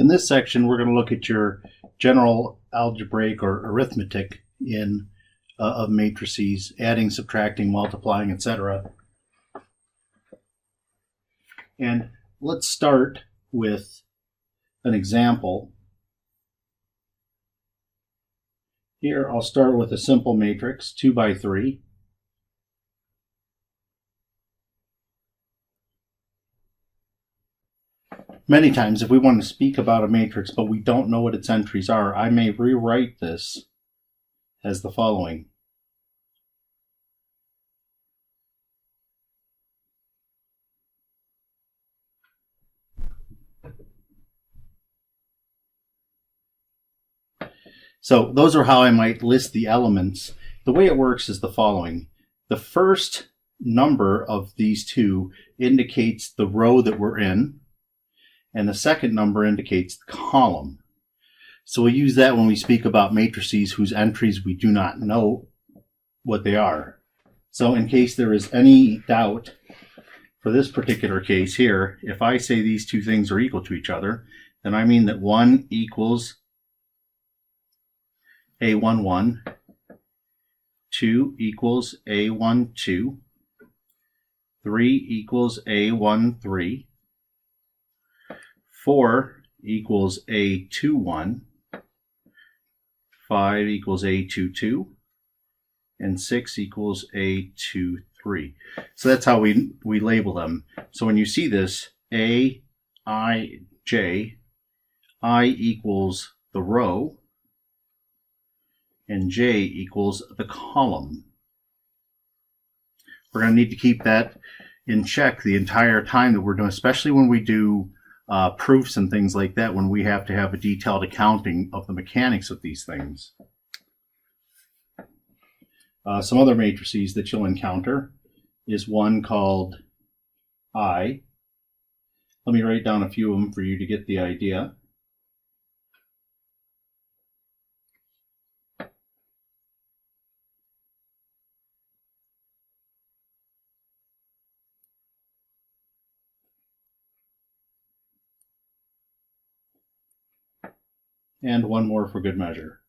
In this section, we're going to look at your general algebraic or arithmetic of matrices, adding, subtracting, multiplying, etc. And let's start with an example. Here, I'll start with a simple matrix, 2 by 3. Many times, if we want to speak about a matrix but we don't know what its entries are, I may rewrite this as the following. So those are how I might list the elements. The way it works is the following. The first number of these two indicates the row that we're in, and the second number indicates the column. So we use that when we speak about matrices whose entries we do not know what they are. So in case there is any doubt, for this particular case here, if I say these two things are equal to each other, then I mean that 1 equals A11, 2 equals A12, 3 equals A13, 4 equals A21, 5 equals A22, and 6 equals A23. So that's how we label them. So when you see this, A, I, J, I equals the row, and J equals the column. We're going to need to keep that in check the entire time that we're doing, especially when we do proofs and things like that, when we have to have a detailed accounting of the mechanics of these things. Some other matrices that you'll encounter is one called I. Let me write down a few of them for you to get the idea. And one more for good measure.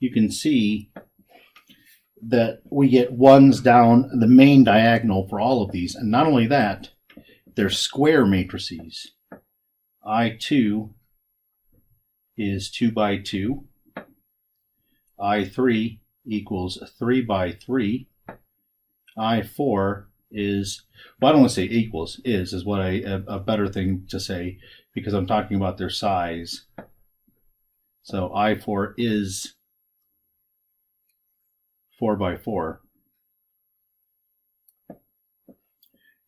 You can see that we get ones down the main diagonal for all of these. And not only that, they're square matrices. I2 is 2 by 2. I3 equals 3 by 3. I4 is, well, I don't want to say equals, is what a better thing to say, because I'm talking about their size. So I4 is 4 by 4.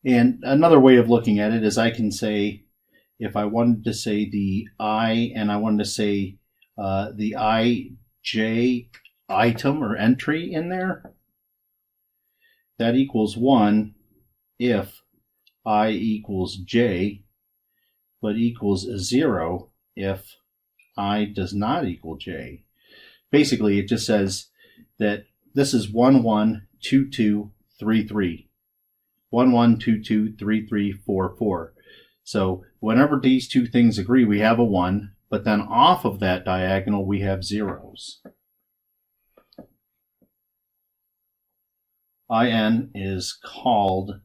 And another way of looking at it is I can say, if I wanted to say the I and I wanted to say the IJ item or entry in there, that equals 1 if I equals J, but equals 0 if I does not equal J. Basically, it just says that this is 1, 1, 2, 2, 3, 3. 1, 1, 2, 2, 3, 3, 4, 4. So whenever these two things agree, we have a 1, but then off of that diagonal, we have zeros. IN is called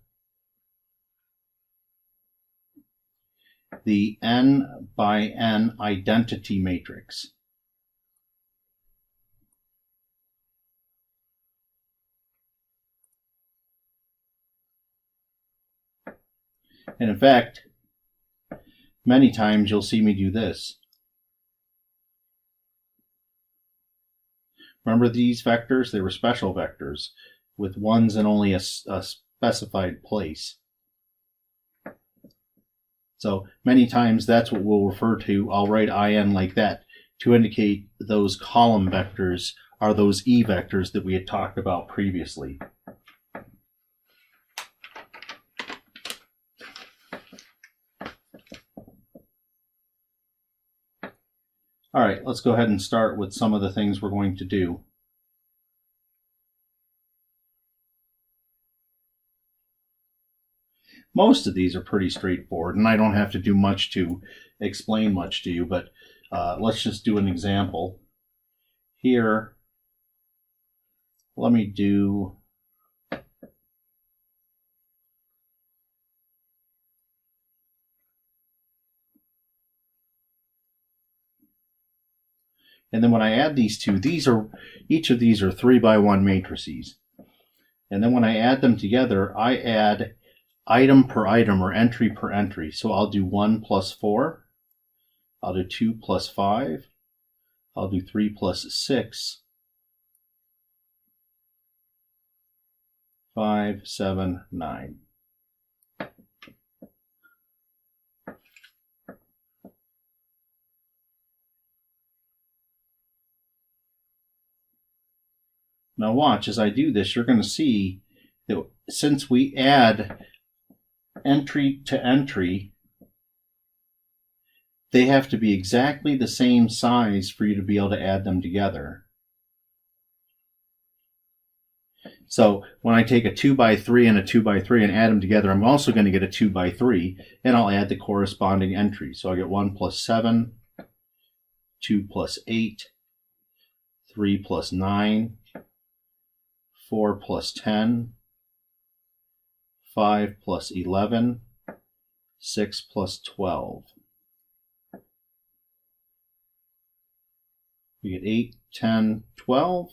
the n by n identity matrix. And in fact, many times you'll see me do this. Remember these vectors? They were special vectors with ones in only a specified place. So many times that's what we'll refer to. I'll write IN like that to indicate those column vectors are those E vectors that we had talked about previously. All right, let's go ahead and start with some of the things we're going to do. Most of these are pretty straightforward, and I don't have to do much to explain much to you, but let's just do an example. Here, let me do and then when I add these two, each of these are 3x1 matrices. And then when I add them together, I add item per item or entry per entry. So I'll do 1 plus 4, I'll do 2 plus 5, I'll do 3 plus 6, 5, 7, 9. Now watch, as I do this, you're going to see that since we add entry to entry, they have to be exactly the same size for you to be able to add them together. So when I take a 2x3 and a 2x3 and add them together, I'm also going to get a 2x3, and I'll add the corresponding entry. So I get 1 plus 7, 2 plus 8, 3 plus 9, 4 plus 10, 5 plus 11, 6 plus 12. We get 8, 10, 12,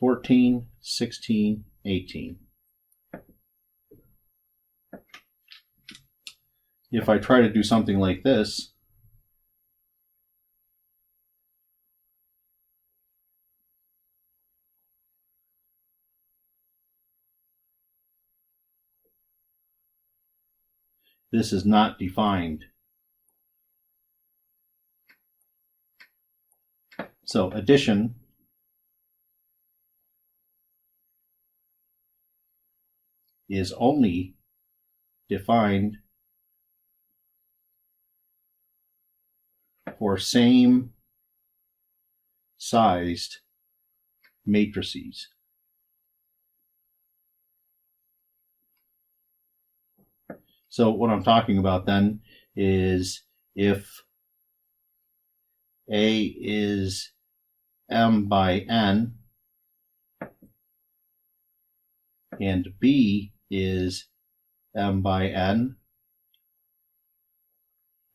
14, 16, 18. If I try to do something like this, this is not defined. So addition is only defined for same sized matrices. So what I'm talking about then is if A is m by n and B is m by n,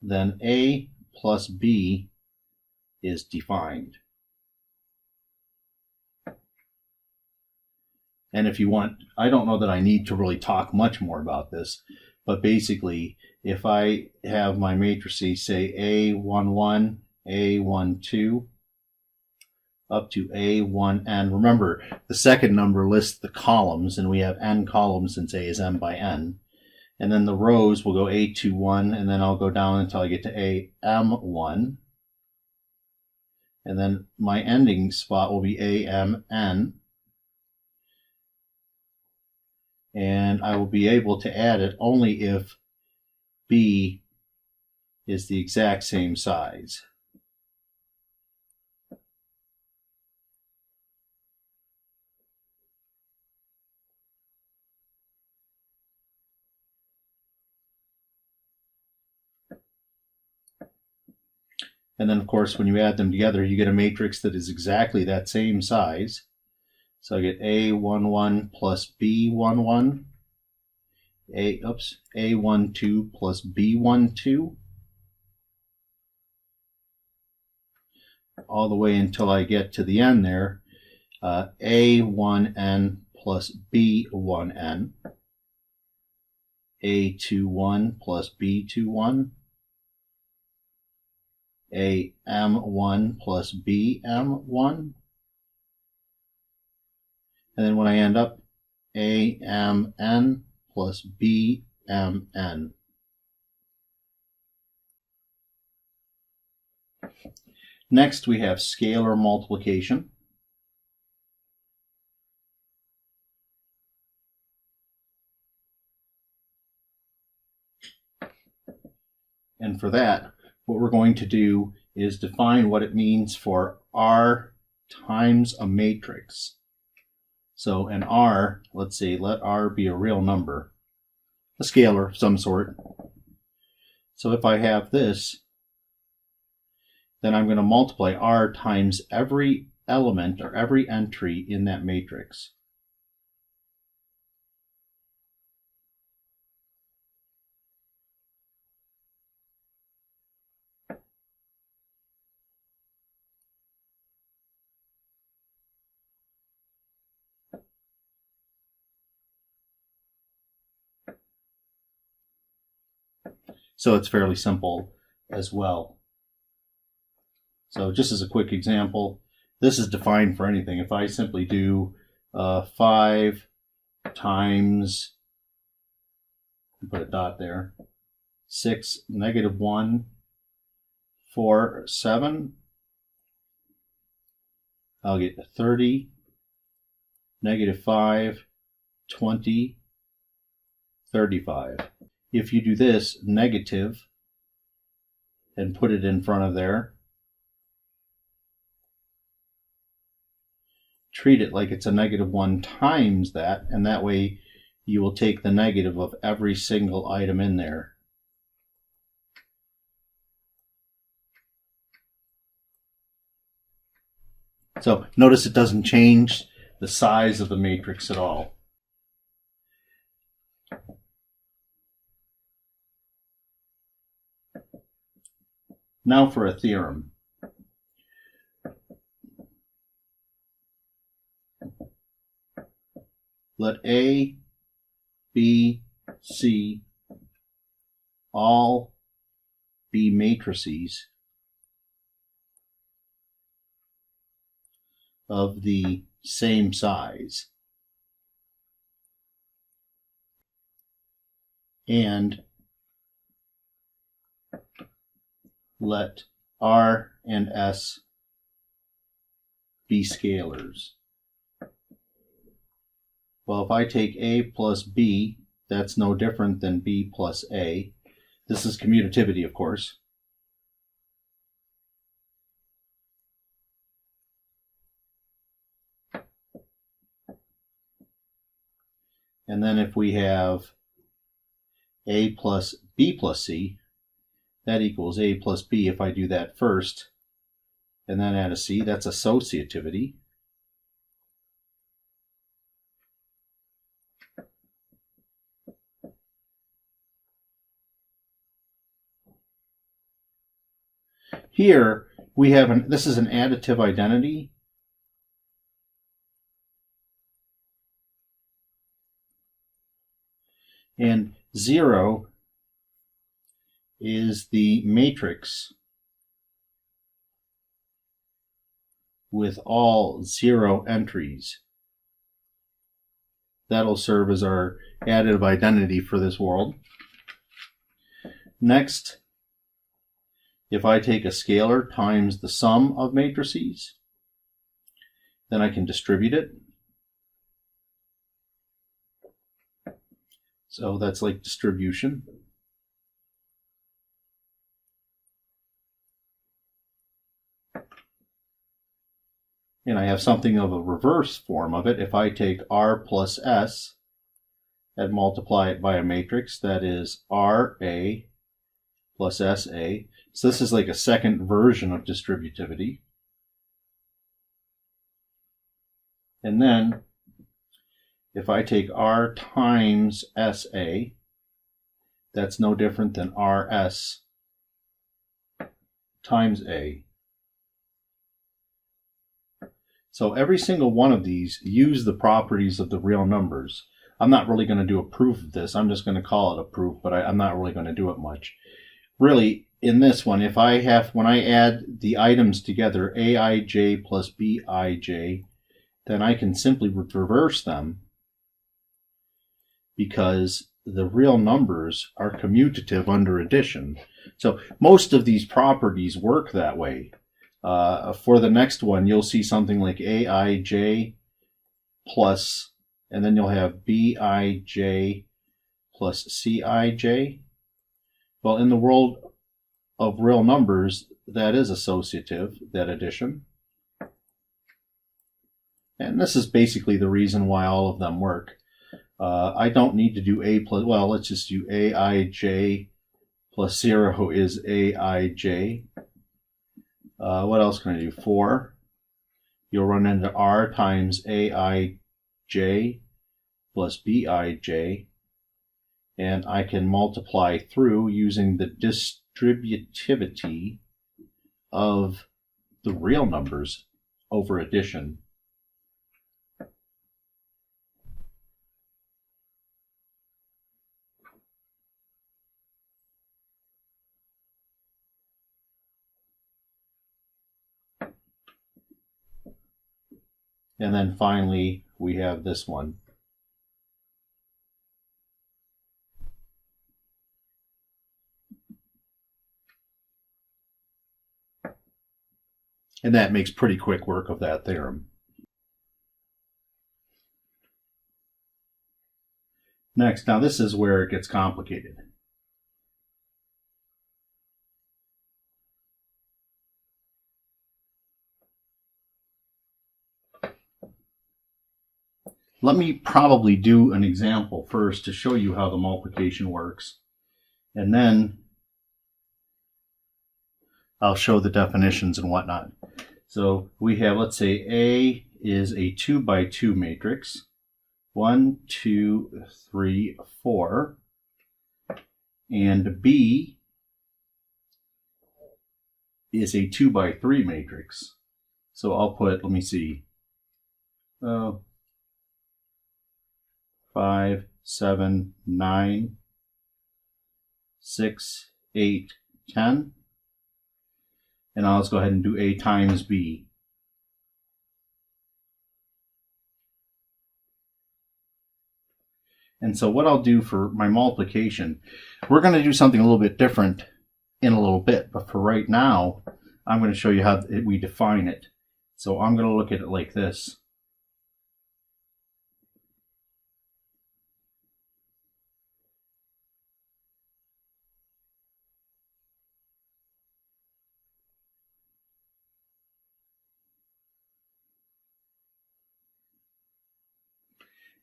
then A plus B is defined. And if you want, I don't know that I need to really talk much more about this, but basically, if I have my matrices, say A11, A12, up to A1n, remember, the second number lists the columns, and we have n columns since A is m by n. And then the rows will go A21, and then I'll go down until I get to AM1. And then my ending spot will be AMN. And I will be able to add it only if B is the exact same size. And then, of course, when you add them together, you get a matrix that is exactly that same size. So I get A11 plus B11, A12 plus B12, all the way until I get to the end there, A1n plus B1n, A21 plus B21, AM1 plus BM1, and then when I end up, AMN plus BMN. Next, we have scalar multiplication. And for that, what we're going to do is define what it means for R times a matrix. So an R, let's say, let R be a real number, a scalar of some sort. So if I have this, then I'm going to multiply R times every element or every entry in that matrix. So it's fairly simple as well. So just as a quick example, this is defined for anything. If I simply do 5 times, put a dot there, 6, -1, 4, 7, I'll get 30, -5, 20, 35. If you do this negative and put it in front of there, treat it like it's a -1 times that, and that way you will take the negative of every single item in there. So notice it doesn't change the size of the matrix at all. Now for a theorem. Let A, B, C all be matrices of the same size, and let R and S be scalars. Well, if I take A plus B, that's no different than B plus A. This is commutativity, of course. And then if we have A plus B plus C, that equals A plus B if I do that first, and then add a C, that's associativity. Here we have this is an additive identity. And 0 is the matrix with all 0 entries. That'll serve as our additive identity for this world. Next, if I take a scalar times the sum of matrices, then I can distribute it. So that's like distribution. And I have something of a reverse form of it. If I take R plus S and multiply it by a matrix, that is RA plus SA. So this is like a second version of distributivity. And then if I take R times SA, that's no different than RS times A. So every single one of these use the properties of the real numbers. I'm not really going to do a proof of this. I'm just going to call it a proof, but I'm not really going to do it much. Really, in this one, when I add the items together, Aij plus Bij, then I can simply reverse them because the real numbers are commutative under addition. So most of these properties work that way. For the next one, you'll see something like Aij plus, and then you'll have Bij plus Cij. Well, in the world of real numbers, that is associative, that addition. And this is basically the reason why all of them work. I don't need to do a plus, well, let's just do aij plus 0 is aij. What else can I do? 4. You'll run into r times aij plus bij. And I can multiply through using the distributivity of the real numbers over addition. And then finally, we have this one. And that makes pretty quick work of that theorem. Next, now this is where it gets complicated. Let me probably do an example first to show you how the multiplication works. And then I'll show the definitions and whatnot. So we have, let's say A is a 2 by 2 matrix. 1, 2, 3, 4. And B is a 2 by 3 matrix. So I'll put, let me see, 5, 7, 9, 6, 8, 10. And now let's go ahead and do A times B. And so what I'll do for my multiplication, we're going to do something a little bit different in a little bit. But for right now, I'm going to show you how we define it. So I'm going to look at it like this.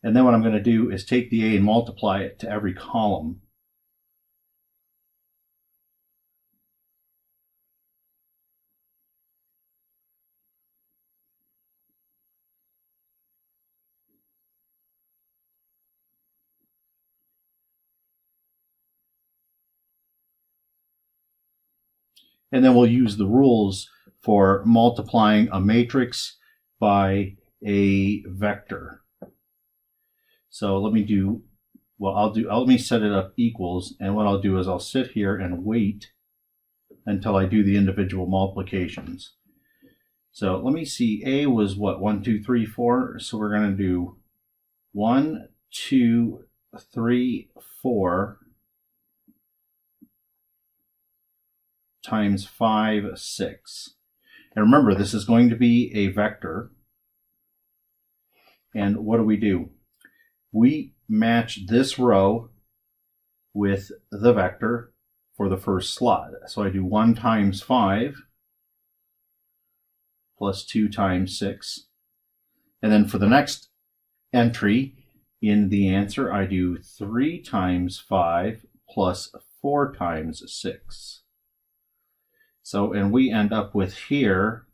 And then what I'm going to do is take the A and multiply it to every column. And then we'll use the rules for multiplying a matrix by a vector. So let me do, well, let me set it up equals, and what I'll do is I'll sit here and wait until I do the individual multiplications. So let me see, A was what, 1, 2, 3, 4? So we're going to do 1, 2, 3, 4 times 5, 6. And remember, this is going to be a vector. And what do? We match this row with the vector for the first slot. So I do 1 times 5 plus 2 times 6. And then for the next entry in the answer, I do 3 times 5 plus 4 times 6. So, and we end up with here,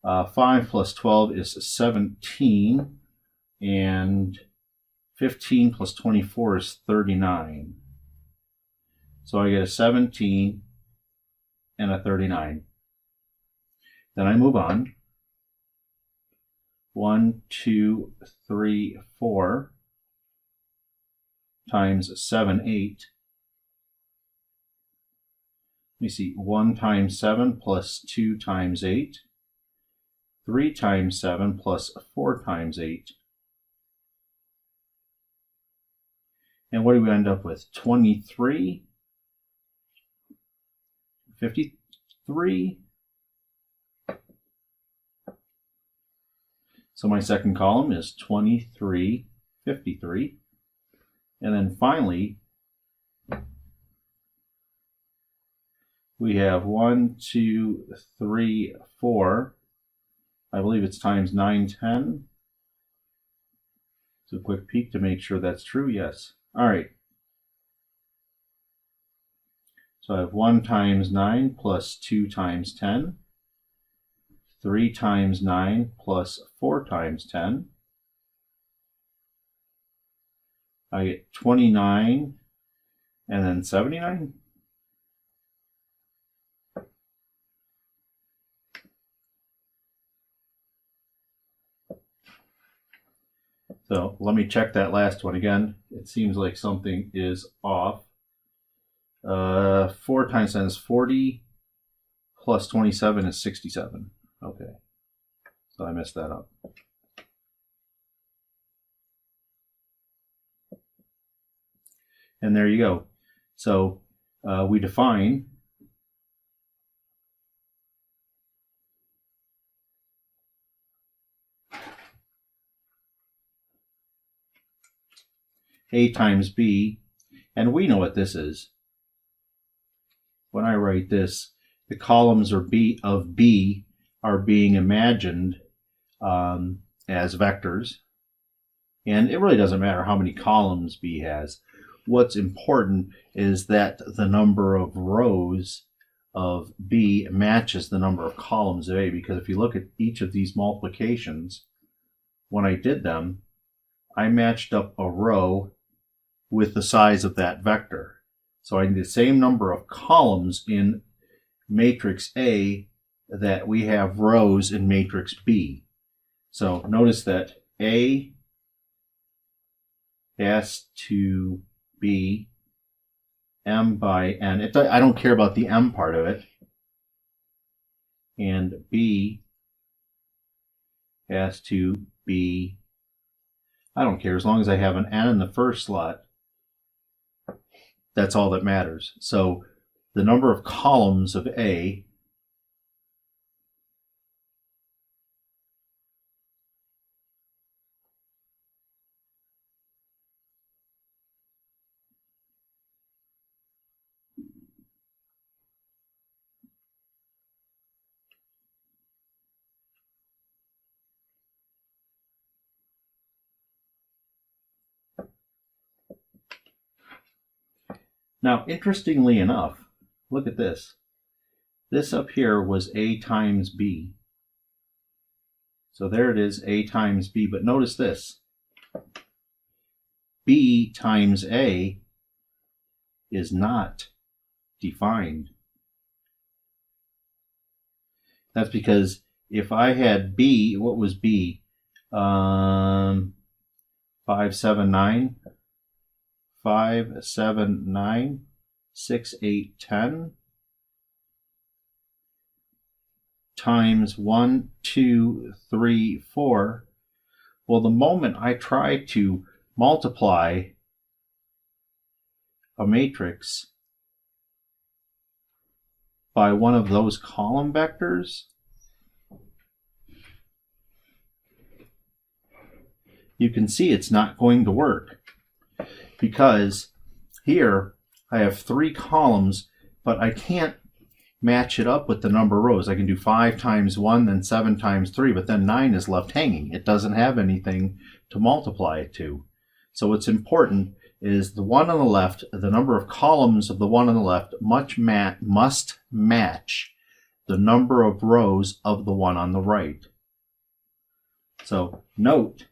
5 plus 12 is 17, and 15 plus 24 is 39. So I get a 17 and a 39. Then I move on. 1, 2, 3, 4 times 7, 8. Let me see, 1 times 7 plus 2 times 8. 3 times 7 plus 4 times 8. And what do we end up with? 23, 53. So my second column is 23, 53. And then finally, we have 1, 2, 3, 4. I believe it's times 9, 10. So a quick peek to make sure that's true. Yes. All right. So I have 1 times 9 plus 2 times 10. 3 times 9 plus 4 times 10. I get 29 and then 79. So let me check that last one again. It seems like something is off. 4 times 10 is 40, plus 27 is 67. Okay, so I messed that up. And there you go. So we define A times B, and we know what this is. When I write this, the columns of B are being imagined as vectors, and it really doesn't matter how many columns B has. What's important is that the number of rows of B matches the number of columns of A, because if you look at each of these multiplications, when I did them, I matched up a row with the size of that vector. So I need the same number of columns in matrix A that we have rows in matrix B. So notice that A has to be M by N. I don't care about the M part of it. And B has to be, I don't care, as long as I have an N in the first slot, that's all that matters. So the number of columns of A Now, interestingly enough, look at this. This up here was A times B. So there it is, A times B. But notice this. B times A is not defined. That's because if I had B, what was B? 5, 7, 9. 5, 7, 9, 6, 8, 10 times 1, 2, 3, 4. Well, the moment I try to multiply a matrix by one of those column vectors, you can see it's not going to work. Because here I have 3 columns, but I can't match it up with the number of rows. I can do 5 times 1, then 7 times 3, but then 9 is left hanging. It doesn't have anything to multiply it to. So what's important is the one on the left, the number of columns of the one on the left must match the number of rows of the one on the right. So note,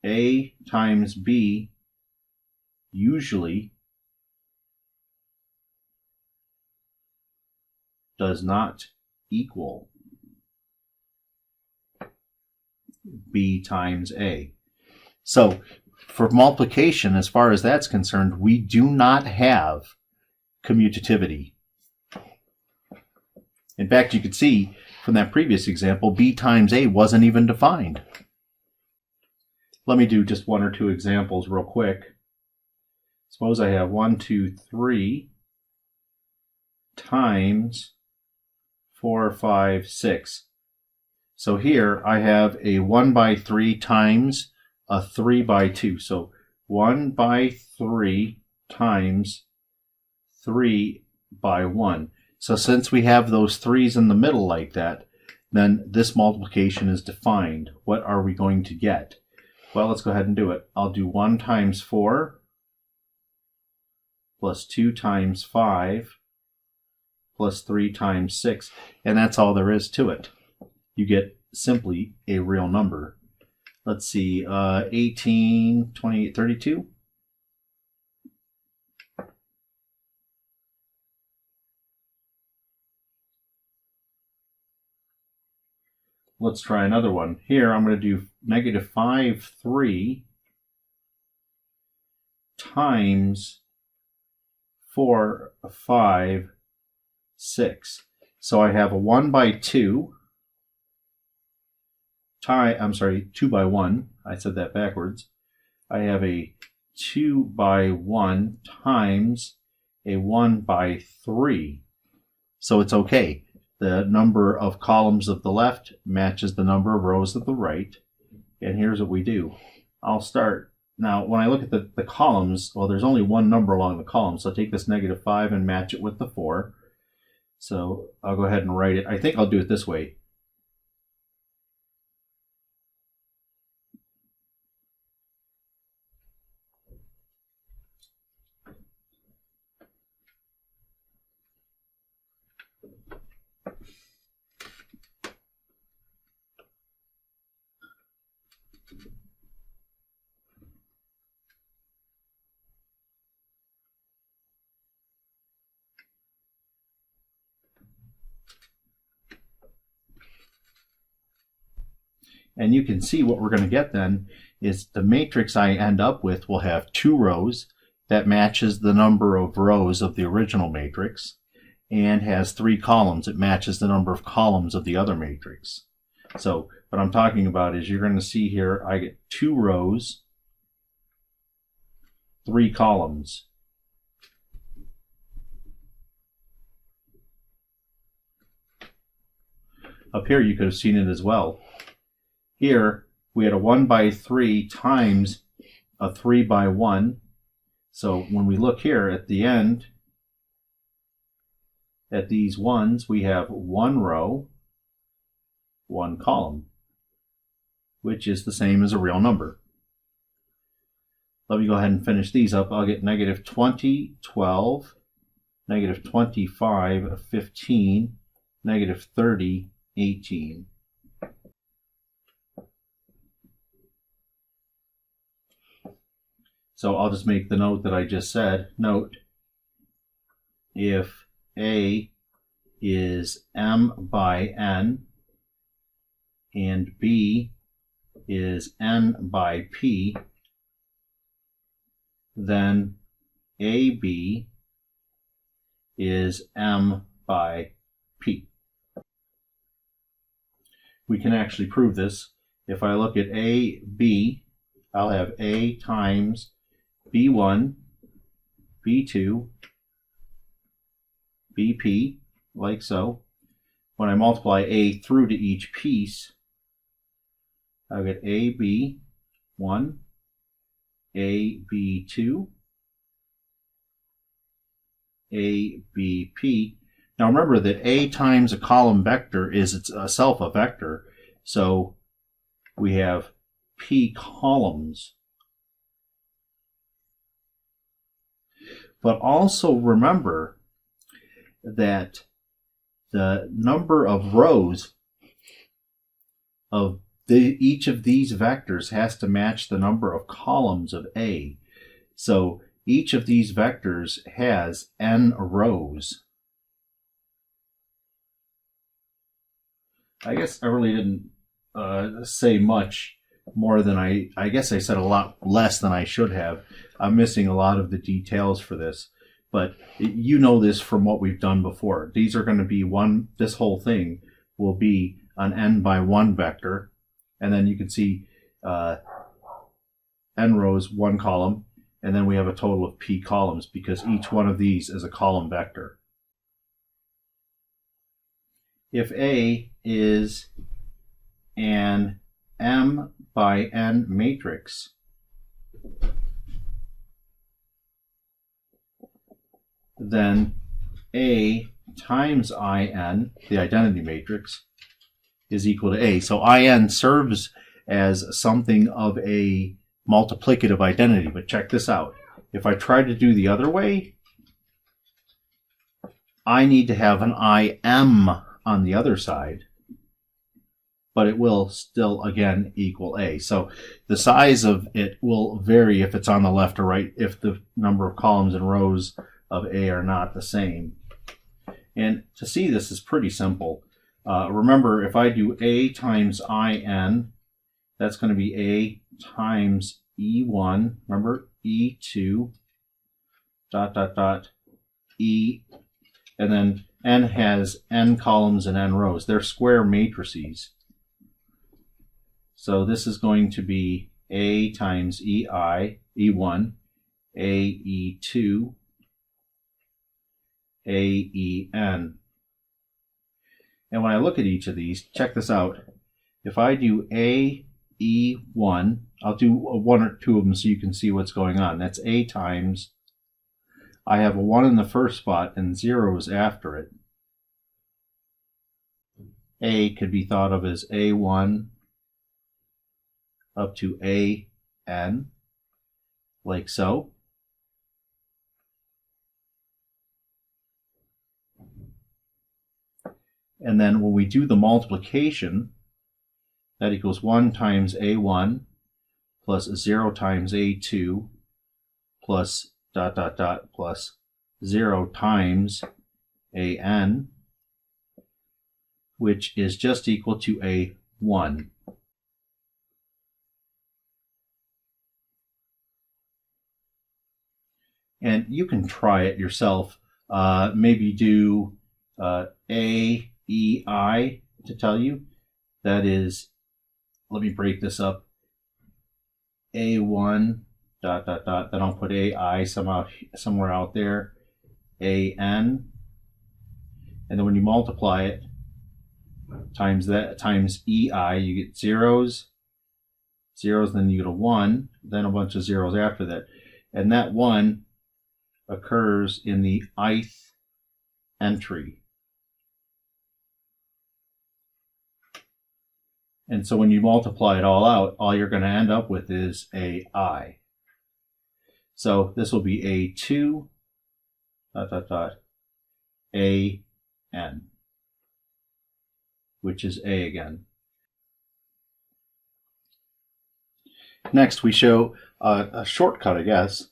A times B usually does not equal B times A. So for multiplication, as far as that's concerned, we do not have commutativity. In fact, you could see from that previous example, B times A wasn't even defined. Let me do just 1 or 2 examples real quick. Suppose I have 1, 2, 3 times 4, 5, 6. So here I have a 1 by 3 times a 3 by 2. So 1 by 3 times 3 by 1. So since we have those 3's in the middle like that, then this multiplication is defined. What are we going to get? Well, let's go ahead and do it. I'll do 1 times 4 plus 2 times 5 plus 3 times 6, and that's all there is to it. You get simply a real number. Let's see, 18, 28, 32. Let's try another one. Here I'm going to do negative 5, 3 times 4, 5, 6. So I have a 1 by 2. I'm sorry, 2 by 1. I said that backwards. I have a 2 by 1 times a 1 by 3. So it's okay. The number of columns of the left matches the number of rows of the right. And here's what we do. I'll start. Now, when I look at the columns, well, there's only one number along the column. So I'll take this negative 5 and match it with the 4. So I'll go ahead and write it. I think I'll do it this way. And you can see what we're going to get then is the matrix I end up with will have 2 rows that matches the number of rows of the original matrix and has 3 columns. It matches the number of columns of the other matrix. So what I'm talking about is you're going to see here I get 2 rows, 3 columns. Up here you could have seen it as well. Here, we had a 1 by 3 times a 3 by 1. So when we look here at the end, at these ones, we have 1 row, 1 column, which is the same as a real number. Let me go ahead and finish these up. I'll get negative 20, 12, negative 25, 15, negative 30, 18. So I'll just make the note that I just said. Note, if A is m by n and B is n by p, then AB is m by p. We can actually prove this. If I look at AB, I'll have A times B1, B2, BP, like so. When I multiply A through to each piece, I'll get AB1, AB2, ABP. Now remember that A times a column vector is itself a vector, so we have P columns. But also remember that the number of rows of each of these vectors has to match the number of columns of A. So each of these vectors has n rows. I guess I really didn't say much more than I guess I said a lot less than I should have. I'm missing a lot of the details for this, but you know this from what we've done before. These are going to be this whole thing will be an n by 1 vector, and then you can see n rows, 1 column, and then we have a total of p columns because each one of these is a column vector. If A is an m by n matrix, then A times IN, the identity matrix, is equal to A. So IN serves as something of a multiplicative identity. But check this out. If I try to do the other way, I need to have an IM on the other side, but it will still, again, equal A. So the size of it will vary if it's on the left or right, if the number of columns and rows of A are not the same. And to see this is pretty simple. Remember, if I do A times IN, that's going to be A times E1, remember, E2, dot, dot, dot, E, and then N has N columns and N rows. They're square matrices. So this is going to be A times EI, E1, A E2, A EN. And when I look at each of these, check this out. If I do A E1, I'll do one or two of them so you can see what's going on. That's A times, I have a 1 in the first spot and zeros after it. A could be thought of as A1 up to AN, like so. And then when we do the multiplication, that equals 1 times A1 plus 0 times A2 plus dot, dot, dot, plus 0 times AN, which is just equal to A1. And you can try it yourself. Maybe do AEI to tell you. That is, let me break this up. A1 dot, dot, dot, then I'll put AI somewhere out there. AN, and then when you multiply it times that times EI, you get zeros, then you get a 1, then a bunch of zeros after that. And that 1 occurs in the ith entry. And so when you multiply it all out, all you're going to end up with is AI. So this will be A2 dot, dot, dot, AN, which is A again. Next, we show a shortcut, I guess,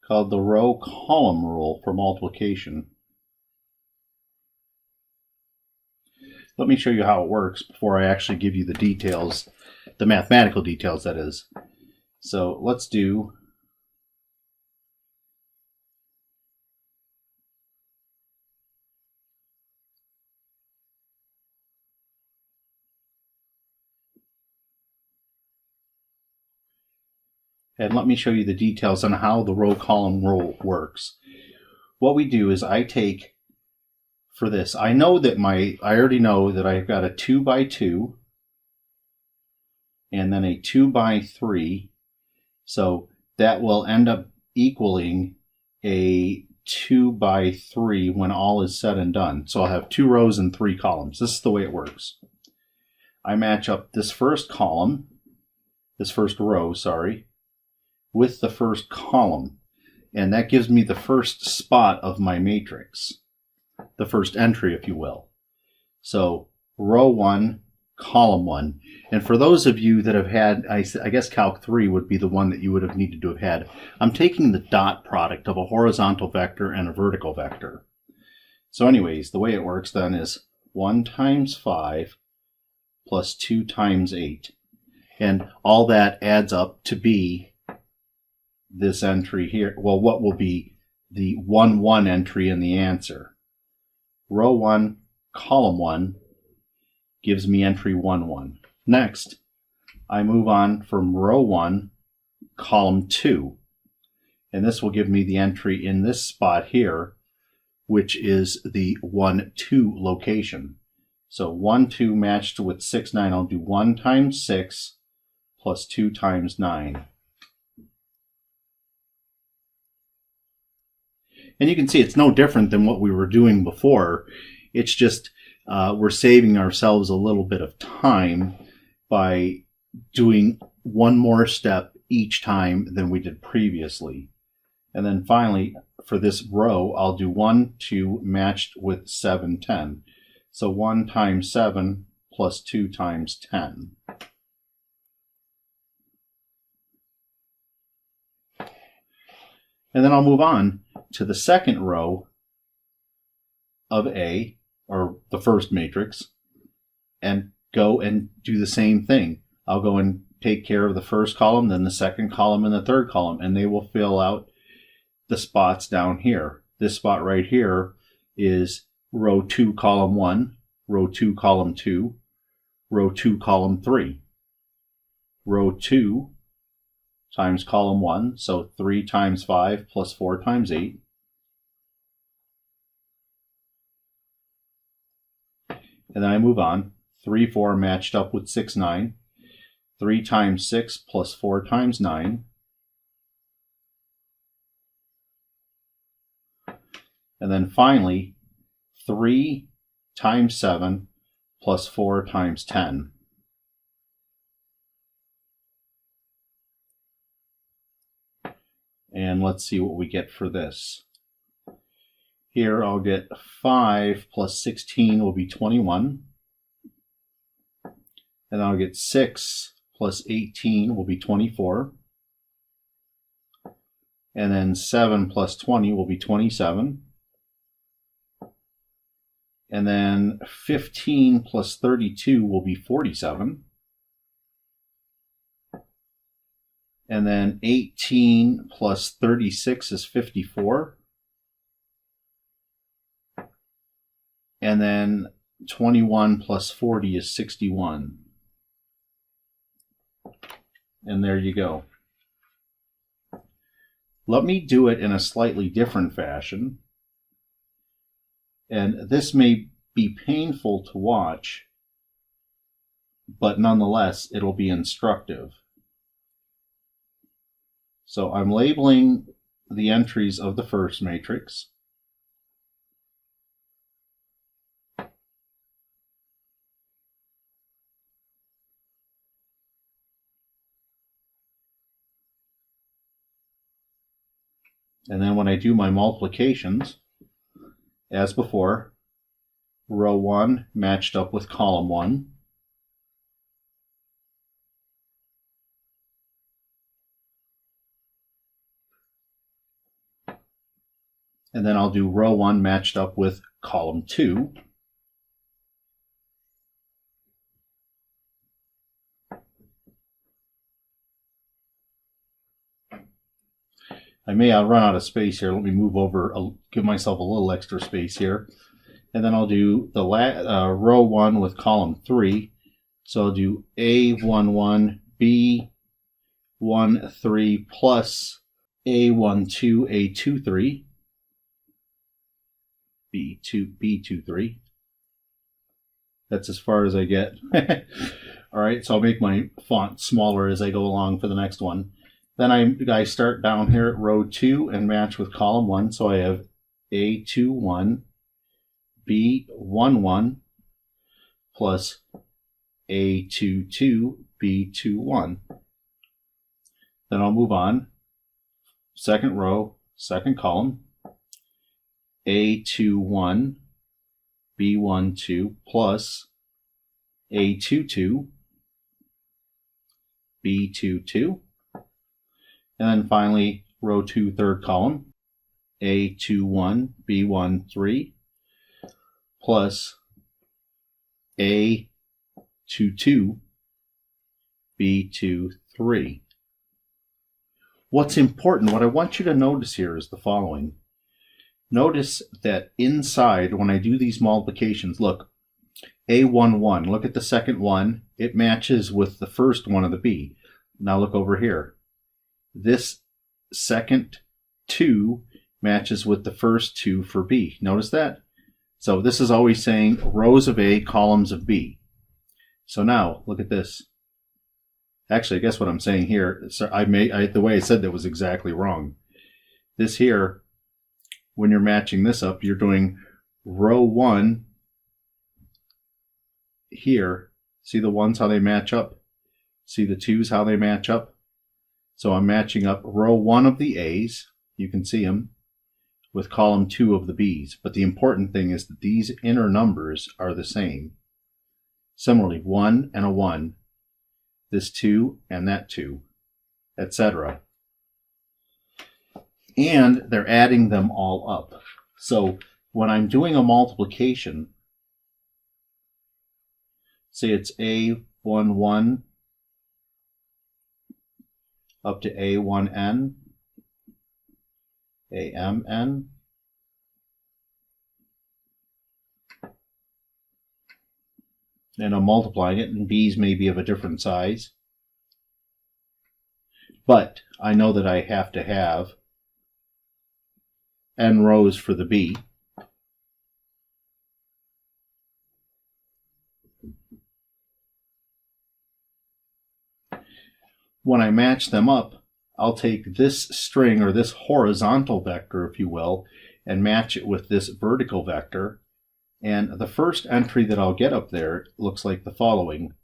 called the row-column rule for multiplication. Let me show you how it works before I actually give you the details, the mathematical details, that is. So let's do and let me show you the details on how the row-column rule works. What we do is I take, for this, I already know that I've got a 2 by 2 and then a 2 by 3. So that will end up equaling a 2 by 3 when all is said and done. So I'll have 2 rows and 3 columns. This is the way it works. I match up this first column, this first row, sorry, with the first column, and that gives me the first spot of my matrix, the first entry, if you will. So row 1, column 1. And for those of you that have had, I guess Calc 3 would be the one that you would have needed to have had, I'm taking the dot product of a horizontal vector and a vertical vector. So anyways, the way it works then is 1 times 5 plus 2 times 8. And all that adds up to be this entry here, well, what will be the 1, 1 entry in the answer. Row 1, column 1 gives me entry 1, 1. Next, I move on from row 1, column 2. And this will give me the entry in this spot here, which is the 1, 2 location. So 1, 2 matched with 6, 9. I'll do 1 times 6 plus 2 times 9. And you can see it's no different than what we were doing before. It's just we're saving ourselves a little bit of time by doing one more step each time than we did previously. And then finally, for this row, I'll do 1, 2 matched with 7, 10. So 1 times 7 plus 2 times 10. And then I'll move on to the second row of A, or the first matrix, and go and do the same thing. I'll go and take care of the first column, then the second column, and the third column, and they will fill out the spots down here. This spot right here is row 2, column 1, row 2, column 2, row 2, column 3. Row 2 times column 1, so 3 times 5 plus 4 times 8. And then I move on. 3, 4 matched up with 6, 9. 3 times 6 plus 4 times 9. And then finally, 3 times 7 plus 4 times 10. And let's see what we get for this. Here I'll get 5 plus 16 will be 21. And I'll get 6 plus 18 will be 24. And then 7 plus 20 will be 27. And then 15 plus 32 will be 47. And then 18 plus 36 is 54. And then 21 plus 40 is 61. And there you go. Let me do it in a slightly different fashion. And this may be painful to watch, but nonetheless, it'll be instructive. So I'm labeling the entries of the first matrix. And then when I do my multiplications, as before, row 1 matched up with column 1. And then I'll do row 1 matched up with column 2. I'll run out of space here. Let me move over, I'll give myself a little extra space here. And then I'll do the row 1 with column 3. So I'll do A11, B13 plus A12, A23, B23. That's as far as I get. All right, so I'll make my font smaller as I go along for the next one. Then I start down here at row 2 and match with column 1. So I have A21, B11 plus A22, B21. Then I'll move on. Second row, second column, A21, B12 plus A22, B22. And then finally, row 2, third column, A21, B13 plus A22, B23. What's important, what I want you to notice here is the following. Notice that inside, when I do these multiplications, look, A11, look at the second one, it matches with the first one of the B. Now look over here. This second 2 matches with the first 2 for B. Notice that? So this is always saying rows of A, columns of B. So now, look at this. Actually, I guess what I'm saying here, so the way I said that was exactly wrong. This here when you're matching this up, you're doing row 1 here. See the ones, how they match up? See the 2s, how they match up? So I'm matching up row 1 of the A's, you can see them, with column 2 of the B's. But the important thing is that these inner numbers are the same. Similarly, 1 and a 1, this 2 and that 2, etc. And they're adding them all up. So when I'm doing a multiplication, say it's A11 up to A1n, AMN, and I'm multiplying it, and B's may be of a different size. But I know that I have to have n rows for the B. When I match them up, I'll take this string, or this horizontal vector, if you will, and match it with this vertical vector. And the first entry that I'll get up there looks like the following.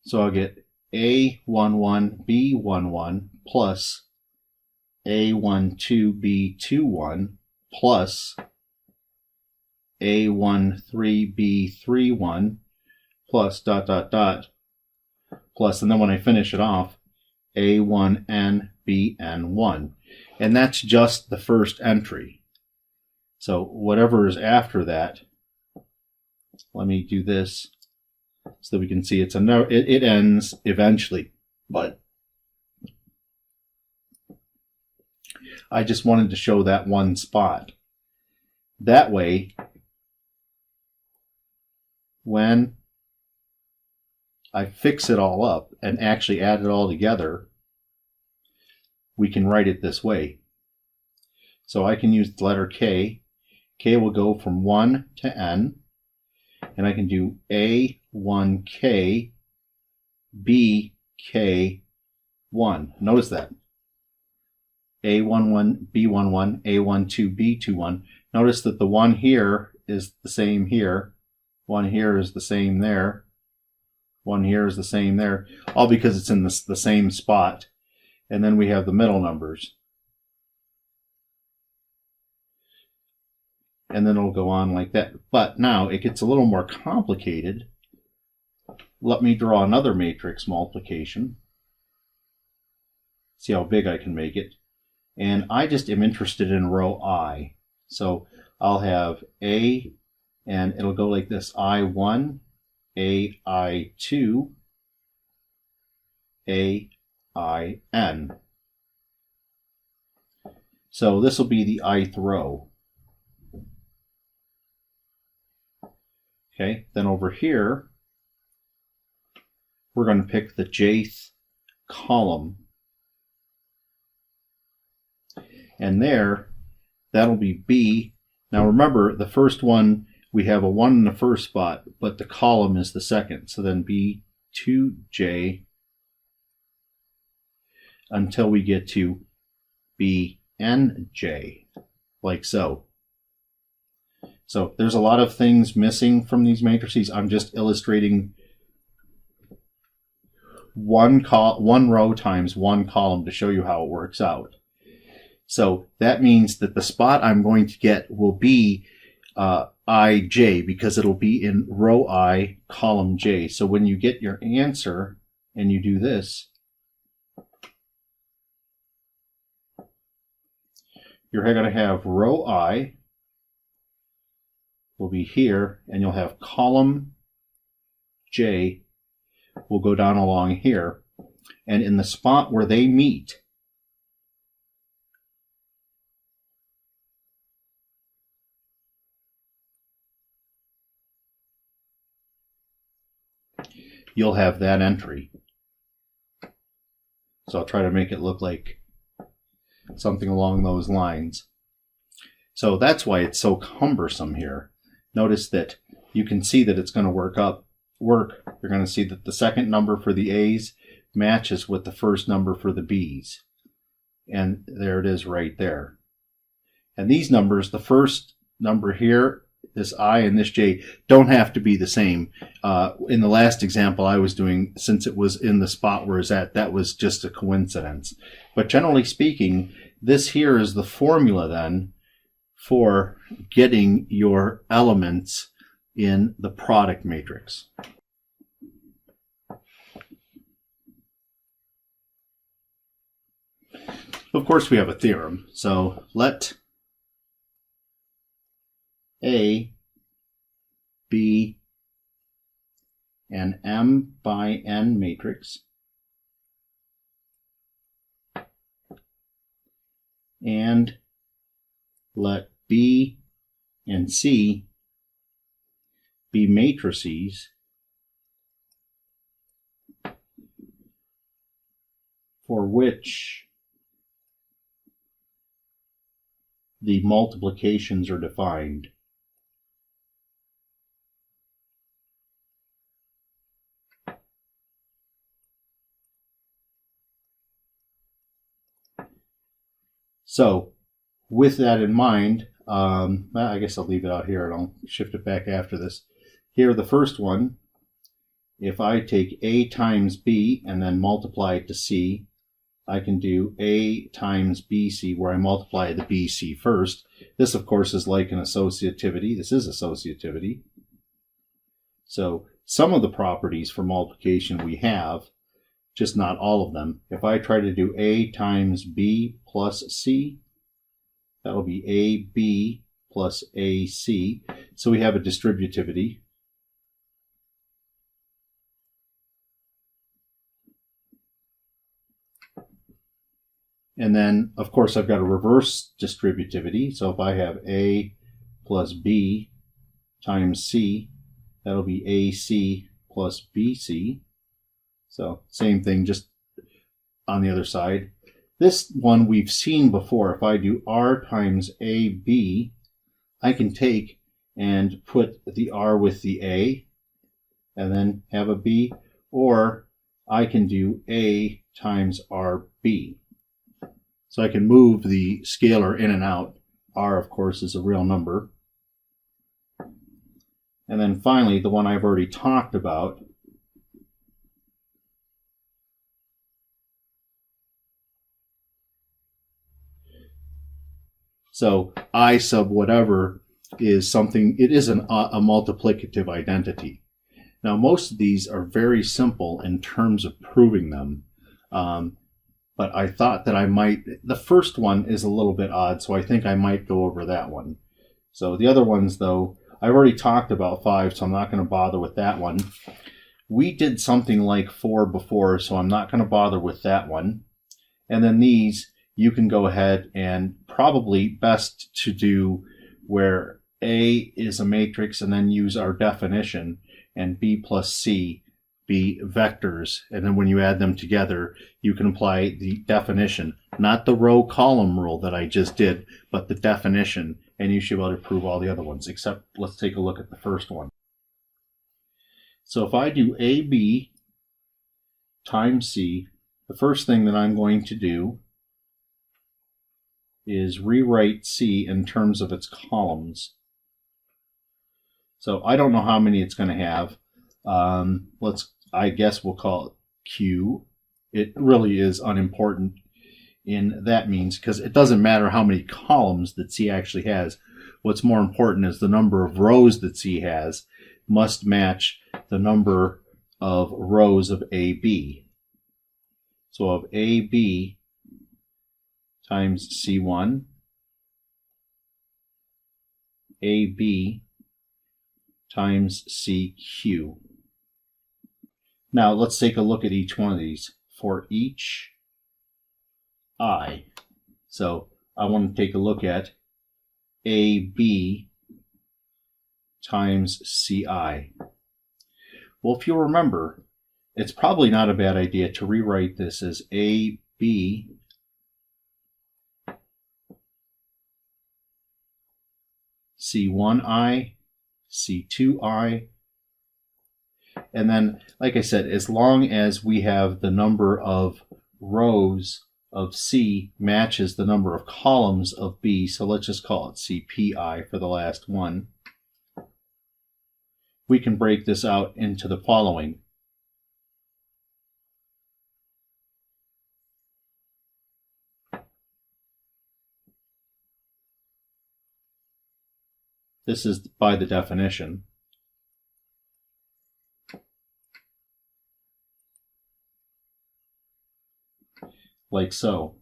So I'll get A11, B11 plus A12, B21 plus A13, B31 plus ... plus, and then when I finish it off, A1n, Bn1. And that's just the first entry. So whatever is after that, let me do this so that we can see it ends eventually. But I just wanted to show that one spot. That way, when I fix it all up and actually add it all together, we can write it this way. So I can use the letter K. K will go from 1 to n, and I can do A1K, BK1. Notice that. A11, B11, A12, B21. Notice that the one here is the same here, one here is the same there, one here is the same there, all because it's in the same spot. And then we have the middle numbers. And then it'll go on like that. But now it gets a little more complicated. Let me draw another matrix multiplication. See how big I can make it. And I just am interested in row I. So I'll have A, and it'll go like this: I1, AI2, AIN. So this will be the ith row. Okay, then over here, we're going to pick the jth column. And there, that'll be B. Now remember, the first one, we have a 1 in the first spot, but the column is the second. So then B2J until we get to BNJ, like so. So there's a lot of things missing from these matrices. I'm just illustrating one row times one column to show you how it works out. So that means that the spot I'm going to get will be IJ, because it'll be in row I, column J. So when you get your answer and you do this, you're going to have row I will be here, and you'll have column J will go down along here. And in the spot where they meet, you'll have that entry. So I'll try to make it look like something along those lines. So that's why it's so cumbersome here. Notice that you can see that it's going to work. You're going to see that the second number for the A's matches with the first number for the B's. and there it is right there. And these numbers, the first number here, this I and this J, don't have to be the same. In the last example I was doing, since it was in the spot where it's at, that was just a coincidence. But generally speaking, this here is the formula then for getting your elements in the product matrix. Of course, we have a theorem. So let A be an M by N matrix, and let B and C be matrices for which the multiplications are defined. So with that in mind, I guess I'll leave it out here and I'll shift it back after this. Here, the first one, if I take A times B and then multiply it to C, I can do A times BC, where I multiply the BC first. This, of course, is like an associativity. This is associativity. So some of the properties for multiplication we have, just not all of them. If I try to do A times B plus C, that'll be AB plus AC. So we have a distributivity. And then, of course, I've got a reverse distributivity. So if I have A plus B times C, that'll be AC plus BC. So same thing, just on the other side. This one we've seen before. If I do R times AB, I can take and put the R with the A and then have a B, or I can do A times RB. So I can move the scalar in and out. R, of course, is a real number. And then finally, the one I've already talked about, so I sub whatever is something, it is a multiplicative identity. Now, most of these are very simple in terms of proving them. But I thought that I might, the first one is a little bit odd, so I think I might go over that one. So the other ones, though, I've already talked about 5, so I'm not going to bother with that one. We did something like 4 before, so I'm not going to bother with that one. And then these, you can go ahead and probably best to do where A is a matrix and then use our definition, and B plus C be vectors, and then when you add them together, you can apply the definition, not the row column rule that I just did, but the definition, and you should be able to prove all the other ones, except let's take a look at the first one. So if I do AB times C, the first thing that I'm going to do is rewrite C in terms of its columns. So I don't know how many it's going to have. I guess we'll call it Q. It really is unimportant in that means, because it doesn't matter how many columns that C actually has. What's more important is the number of rows that C has must match the number of rows of AB. So of AB times C1, AB times CQ. Now let's take a look at each one of these for each I. So I want to take a look at AB times CI. Well, if you'll remember, it's probably not a bad idea to rewrite this as AB C1I, C2I, and then, like I said, as long as we have the number of rows of C matches the number of columns of B, so let's just call it CPI for the last one, we can break this out into the following. This is by the definition. Like so.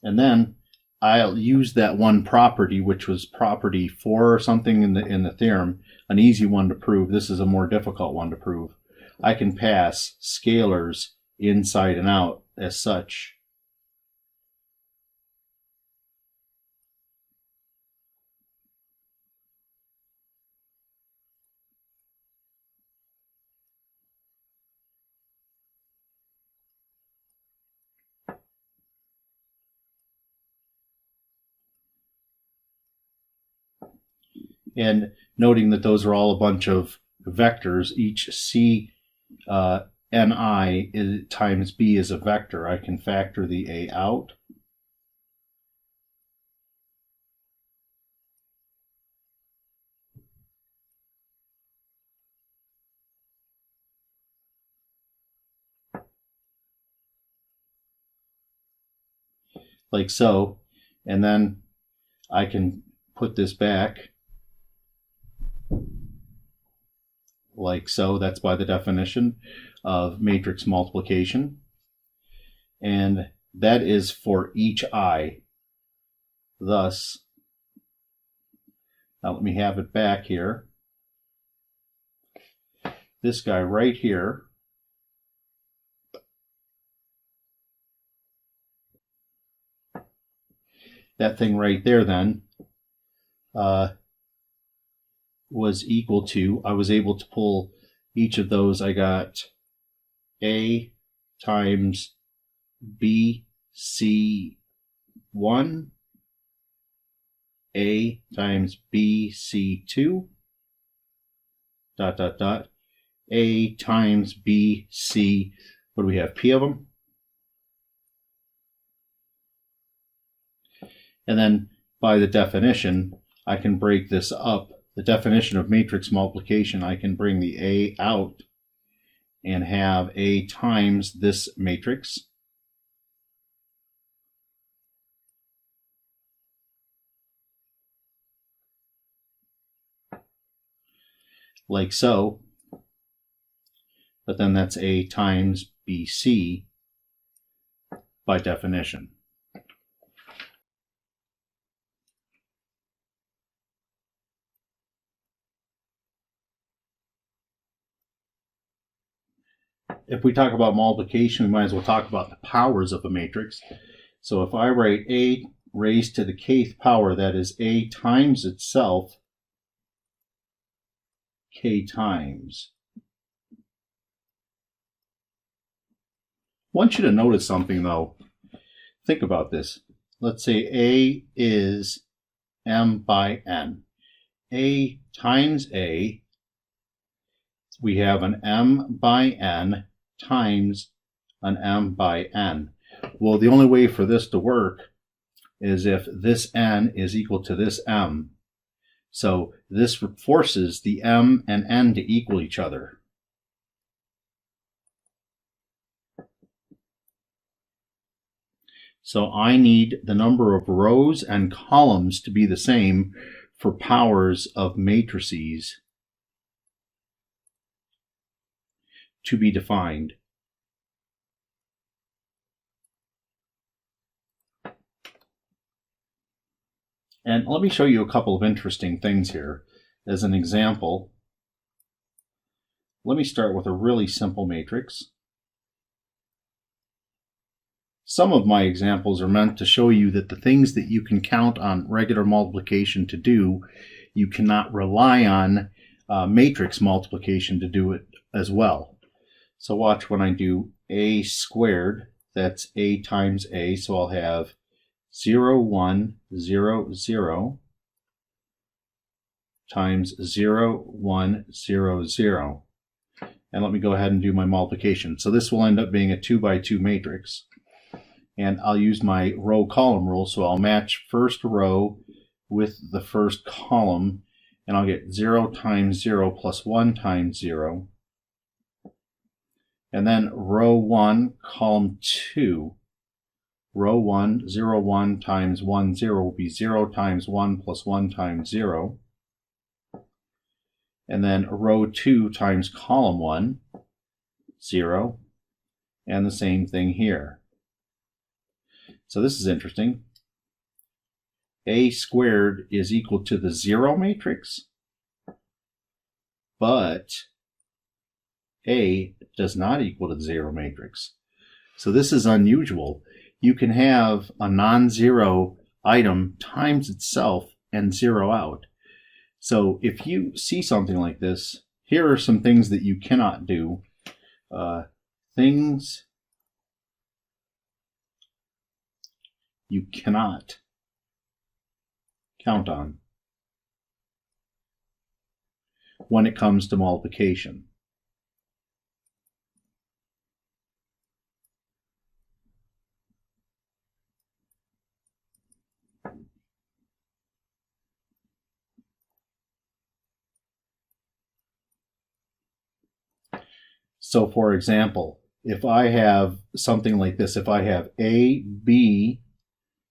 And then I'll use that one property, which was property 4 or something in the theorem, an easy one to prove. This is a more difficult one to prove. I can pass scalars inside and out as such. And noting that those are all a bunch of vectors, each C ni times B is a vector. I can factor the A out. Like so. And then I can put this back like so. That's by the definition of matrix multiplication. And that is for each I. Thus, now let me have it back here. This guy right here that thing right there then was equal to, I was able to pull each of those. I got A times BC1, A times BC2, dot, dot, dot, A times BC, what do we have, P of them? And then by the definition, I can break this up. The definition of matrix multiplication, I can bring the A out and have A times this matrix. Like so. But then that's A times BC by definition. If we talk about multiplication, we might as well talk about the powers of a matrix. So if I write A raised to the kth power, that is A times itself, k times. I want you to notice something though. Think about this. Let's say A is m by n. A times A, we have an m by n times an m by n. Well, the only way for this to work is if this n is equal to this m. So this forces the m and n to equal each other. So I need the number of rows and columns to be the same for powers of matrices to be defined. And let me show you a couple of interesting things here. As an example, let me start with a really simple matrix. Some of my examples are meant to show you that the things that you can count on regular multiplication to do, you cannot rely on matrix multiplication to do it as well. So watch when I do A squared, that's A times A, so I'll have 0, 1, 0, 0 times 0, 1, 0, 0. And let me go ahead and do my multiplication. So this will end up being a 2 by 2 matrix. And I'll use my row column rule. So I'll match first row with the first column. And I'll get 0 times 0 plus 1 times 0. And then row 1, column 2. Row 1, 0, 1 times 1, 0 will be 0 times 1 plus 1 times 0. And then row 2 times column 1, 0. And the same thing here. So this is interesting. A squared is equal to the 0 matrix, but A does not equal to the 0 matrix. So this is unusual. You can have a non-zero item times itself and zero out. So if you see something like this, here are some things that you cannot do. Things you cannot count on when it comes to multiplication. So for example, if I have something like this, if I have A, B,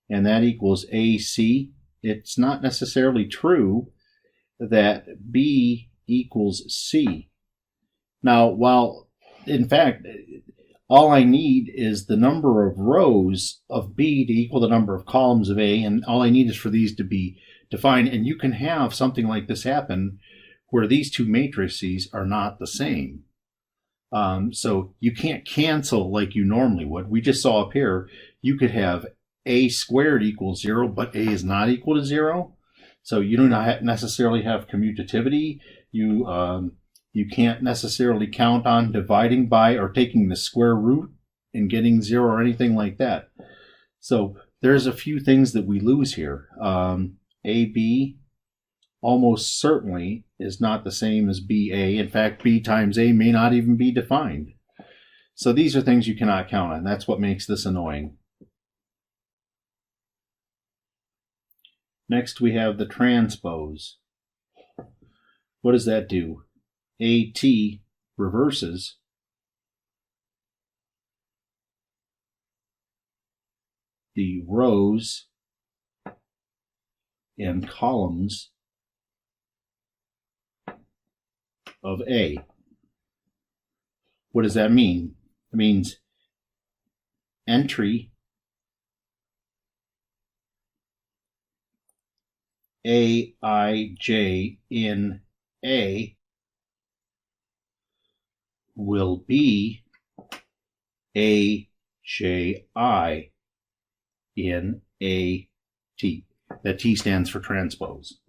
and that equals AC, it's not necessarily true that B equals C. Now, while in fact, all I need is the number of rows of B to equal the number of columns of A, and all I need is for these to be defined. And you can have something like this happen where these two matrices are not the same. So you can't cancel like you normally would. We just saw up here, you could have A squared equals 0, but A is not equal to 0. So you do not necessarily have commutativity. You can't necessarily count on dividing by or taking the square root and getting 0 or anything like that. So there's a few things that we lose here. AB almost certainly is not the same as BA. In fact, B times A may not even be defined. So these are things you cannot count on. That's what makes this annoying. Next, we have the transpose. What does that do? AT reverses the rows and columns of A. What does that mean? It means entry Aij in A will be Aji in AT. That T stands for transpose.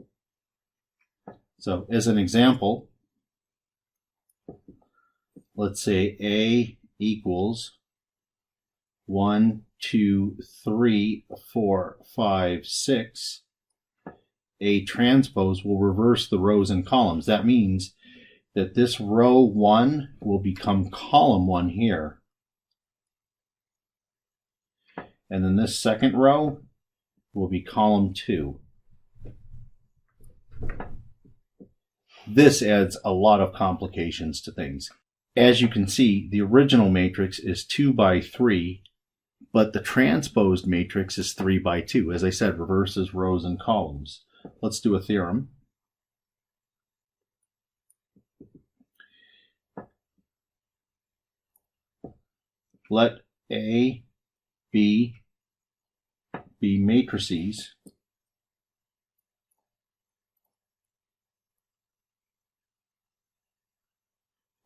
So as an example, let's say A equals 1, 2, 3, 4, 5, 6. A transpose will reverse the rows and columns. That means that this row 1 will become column 1 here. And then this second row will be column 2. This adds a lot of complications to things. As you can see, the original matrix is 2 by 3, but the transposed matrix is 3 by 2. As I said, reverses rows and columns. Let's do a theorem. Let A, B be matrices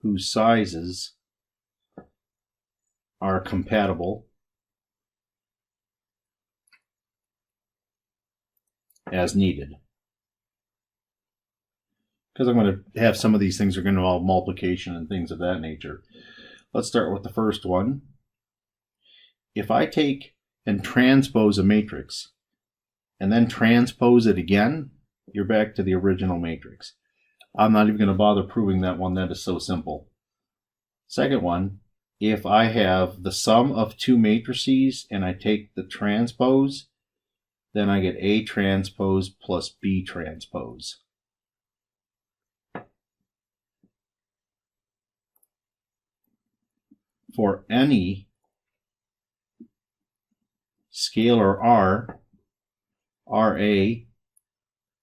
whose sizes are compatible as needed. Because I'm going to have some of these things are going to involve multiplication and things of that nature. Let's start with the first one. If I take and transpose a matrix and then transpose it again, you're back to the original matrix. I'm not even going to bother proving that one. That is so simple. Second one, if I have the sum of two matrices and I take the transpose, then I get A transpose plus B transpose. For any scalar R, RA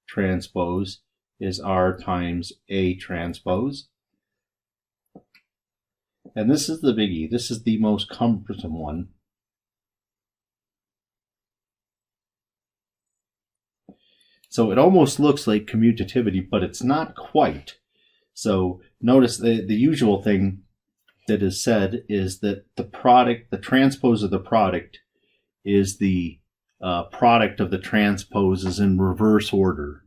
transpose is R times A transpose. And this is the biggie. This is the most cumbersome one. So it almost looks like commutativity, but it's not quite. So notice the usual thing that is said is that the product, the transpose of the product, is the product of the transposes in reverse order.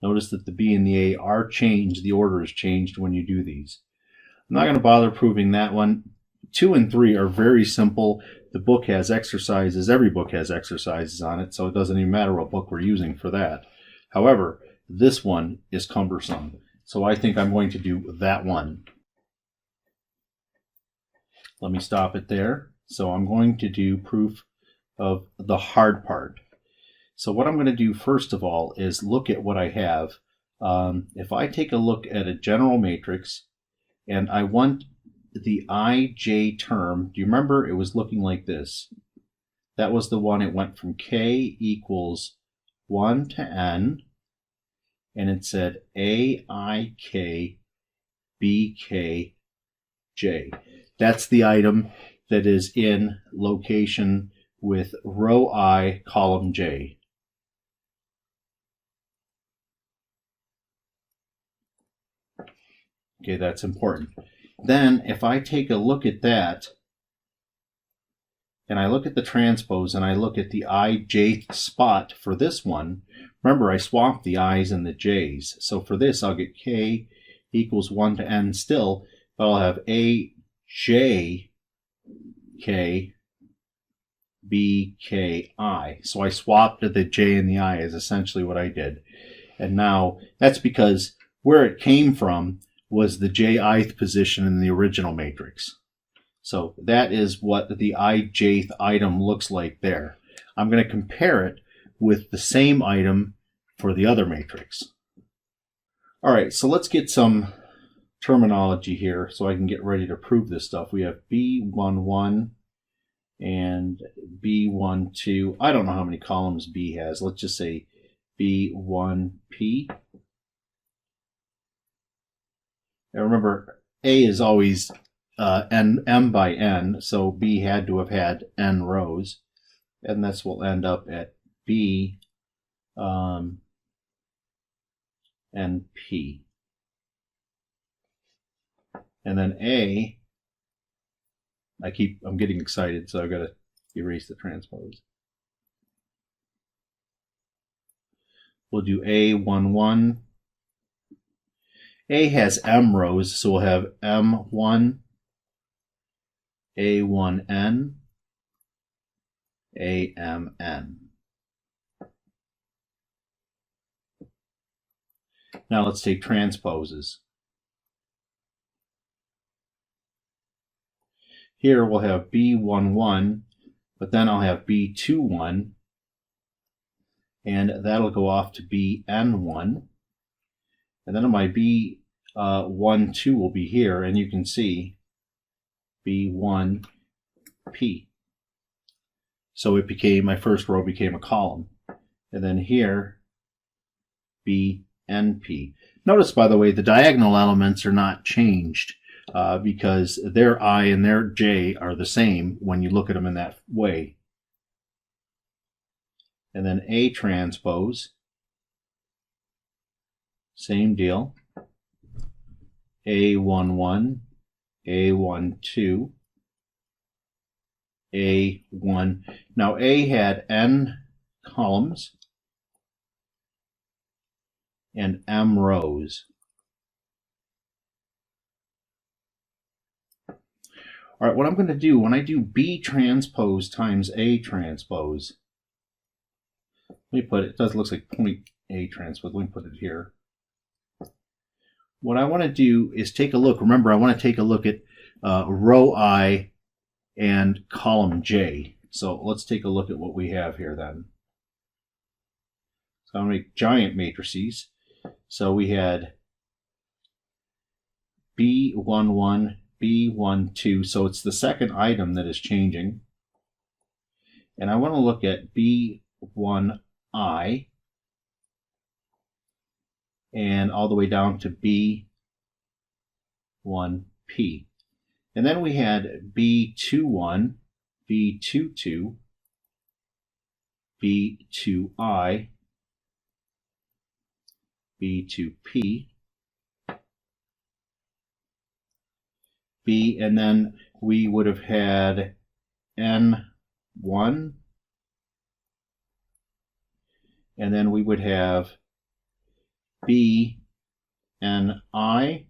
Notice that the B and the A are changed. The order is changed when you do these. I'm not going to bother proving that one. 2 and 3 are very simple. The book has exercises. Every book has exercises on it, so it doesn't even matter what book we're using for that. However, this one is cumbersome, so I think I'm going to do that one. Let me stop it there. So I'm going to do proof of the hard part. So what I'm going to do first of all is look at what I have. If I take a look at a general matrix and I want the ij term, do you remember it was looking like this? That was the one. It went from k equals 1 to n, and it said aik bk j. That's the item that is in location with row I, column j. Okay, that's important. Then if I take a look at that, and I look at the transpose, and I look at the ij spot for this one, remember I swapped the i's and the j's. So for this, I'll get k equals 1 to n still, but I'll have a j k b k I. So I swapped the j and the I is essentially what I did. And now that's because where it came from was the j-ith position in the original matrix. So that is what the ijth item looks like there. I'm going to compare it with the same item for the other matrix. All right, so let's get some terminology here so I can get ready to prove this stuff. We have B11 and B12. I don't know how many columns B has. Let's just say B1P. Now remember, A is always m by n, so B had to have had n rows, and this will end up at B and P. And then A, I'm getting excited, so I've got to erase the transpose. We'll do A11. A has m rows, so we'll have M1, A1N, AMN. Now let's take transposes. Here we'll have B11, but then I'll have B21, and that'll go off to BN1. And then my B12 will be here, and you can see B1P. So it became, my first row became a column. And then here, BNP. Notice, by the way, the diagonal elements are not changed because their I and their J are the same when you look at them in that way. And then A transpose, same deal. A11, A12, A1. Now A had n columns and m rows. All right, what I'm going to do when I do B transpose times A transpose, let me put it does looks like point A transpose. Let me put it here. What I want to do is take a look. Remember, I want to take a look at row I and column J. So let's take a look at what we have here then. So I'm going to make giant matrices. So we had B11, B12. So it's the second item that is changing. And I want to look at B1I and all the way down to B1P. And then we had B21, B22, B2I, B2P, B, and then we would have had N1, and then we would have B, N, I,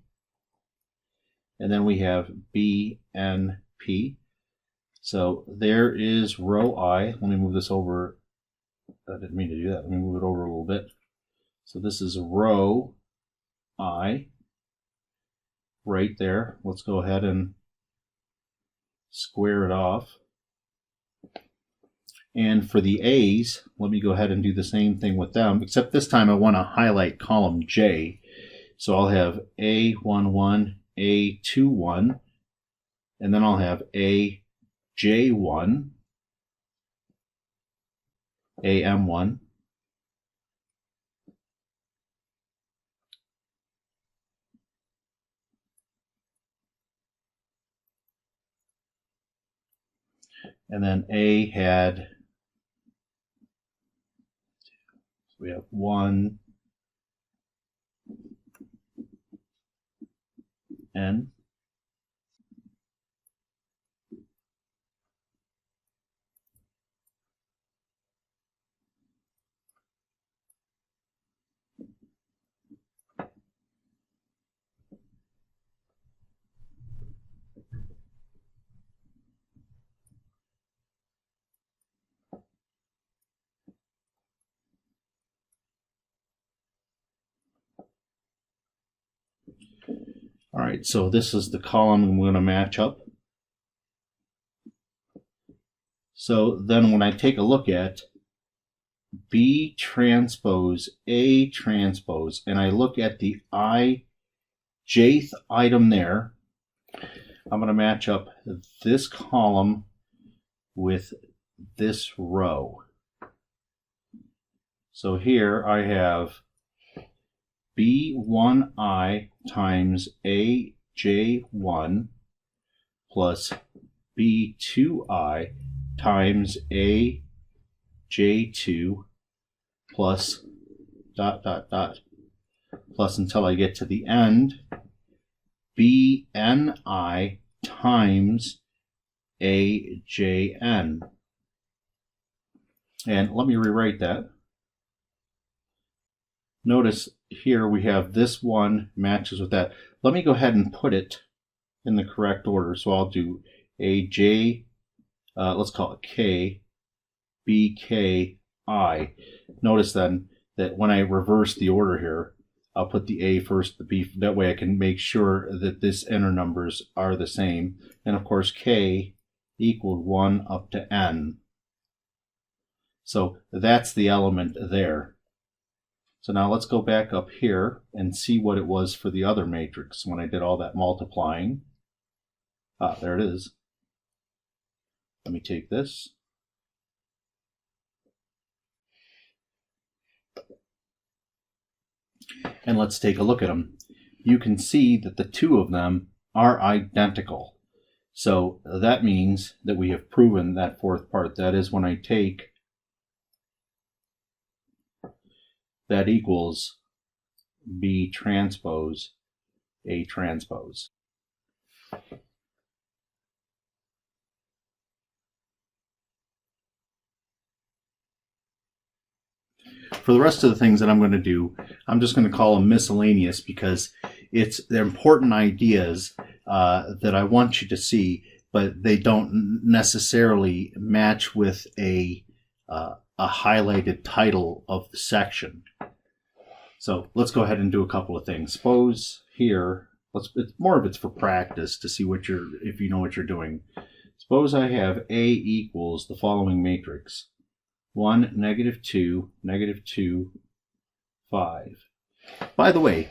and then we have B, N, P. So there is row I. Let me move this over. I didn't mean to do that. Let me move it over a little bit. So this is row I right there. Let's go ahead and square it off. And for the A's, let me go ahead and do the same thing with them, except this time I want to highlight column J. So I'll have A11, A21, and then I'll have AJ1, AM1, and then A had, so we have 1, N, all right, so this is the column I'm going to match up. So then when I take a look at B transpose, A transpose, and I look at the ijth item there, I'm going to match up this column with this row. So here I have B1I times AJ1 plus B2I times AJ2 plus ... plus until I get to the end, BNI times AJN. And let me rewrite that. Notice here we have this one matches with that. Let me go ahead and put it in the correct order. So I'll do AJ, let's call it K, BKI. Notice then that when I reverse the order here, I'll put the A first, the B, that way I can make sure that this inner numbers are the same. And of course K equaled 1 up to N. So that's the element there. So now let's go back up here and see what it was for the other matrix when I did all that multiplying. Ah, there it is. Let me take this. And let's take a look at them. You can see that the two of them are identical. So that means that we have proven that fourth part. That is, when I take that equals B transpose A transpose. For the rest of the things that I'm going to do, I'm just going to call them miscellaneous because they're important ideas that I want you to see, but they don't necessarily match with a highlighted title of the section. So let's go ahead and do a couple of things. Suppose here it's more of it's for practice to see if you know what you're doing. Suppose I have A equals the following matrix: 1, -2, -2, 5. By the way,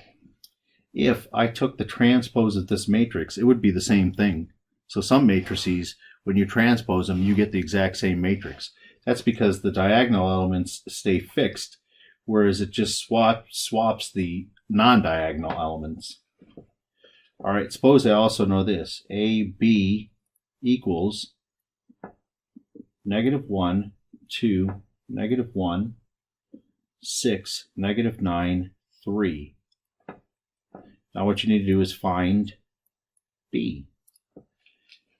if I took the transpose of this matrix, it would be the same thing. So some matrices, when you transpose them, you get the exact same matrix. That's because the diagonal elements stay fixed, whereas it just swaps the non-diagonal elements. All right, suppose I also know this. AB equals -1, 2, -1, 6, -9, 3. Now what you need to do is find B.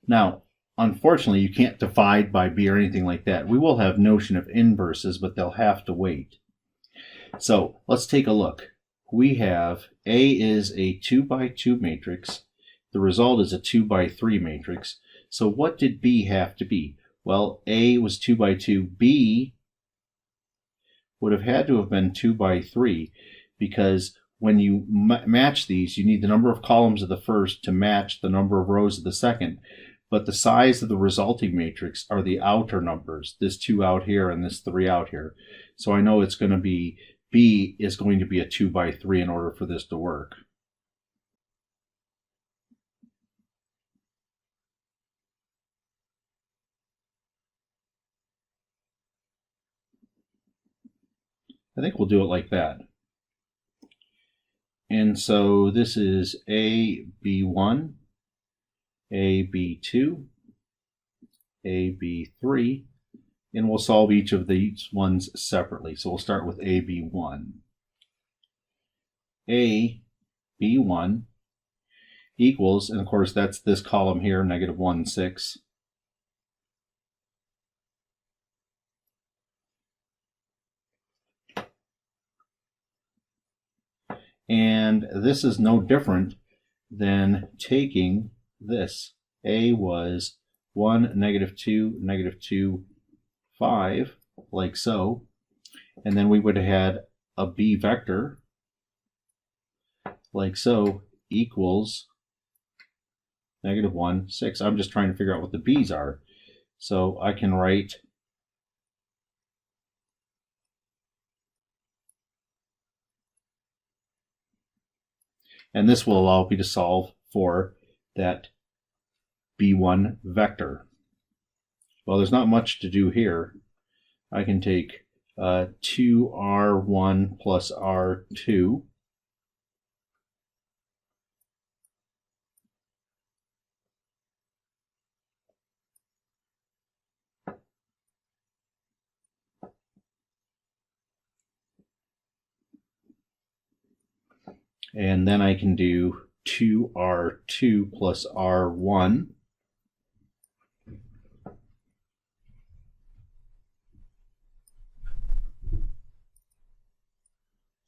Now, unfortunately, you can't divide by B or anything like that. We will have notion of inverses, but they'll have to wait. So let's take a look. We have A is a 2 by 2 matrix. The result is a 2 by 3 matrix. So what did B have to be? Well, A was 2 by 2. B would have had to have been 2 by 3, because when you match these, you need the number of columns of the first to match the number of rows of the second. But the size of the resulting matrix are the outer numbers, this 2 out here and this 3 out here. So I know it's going to be, B is going to be a 2 by 3 in order for this to work. I think we'll do it like that. And so this is AB1, AB2, AB3, and we'll solve each of these ones separately. So we'll start with AB1. AB1 equals, and of course that's this column here, -1, 6. And this is no different than taking this. A was 1, -2, -2, 5, like so. And then we would have had a B vector, like so, equals -1, 6. I'm just trying to figure out what the B's are. So I can write and this will allow me to solve for that B1 vector. Well, there's not much to do here. I can take 2R1 plus R2. And then I can do 2R2 plus R1.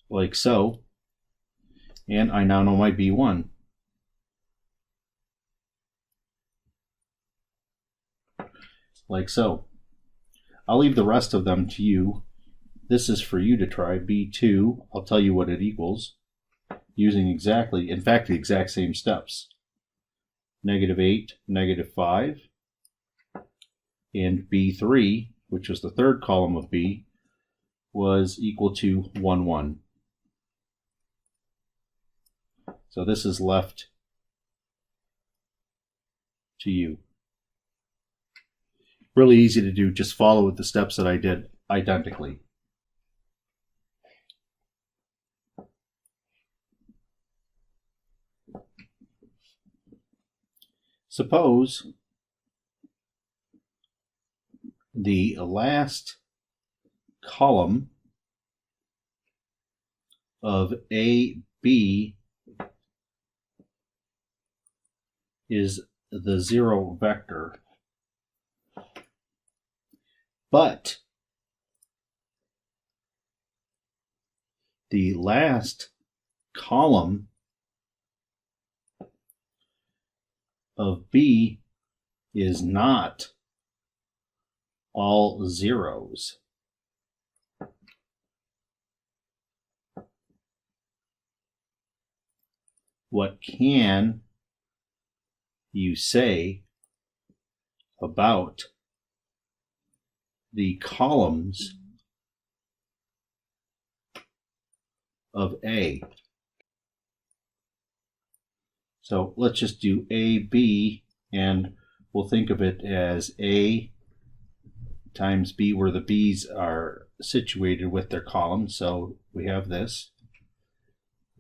Like so. And I now know my B1. Like so. I'll leave the rest of them to you. This is for you to try. B2, I'll tell you what it equals, using exactly, in fact, the exact same steps. -8, -5, and B3, which was the third column of B, was equal to 1, 1. So this is left to you. Really easy to do, just follow with the steps that I did identically. Suppose the last column of AB is the 0 vector, but the last column of B is not all zeros. what can you say about the columns of A? So let's just do A, B, and we'll think of it as A times B, where the B's are situated with their columns. So we have this.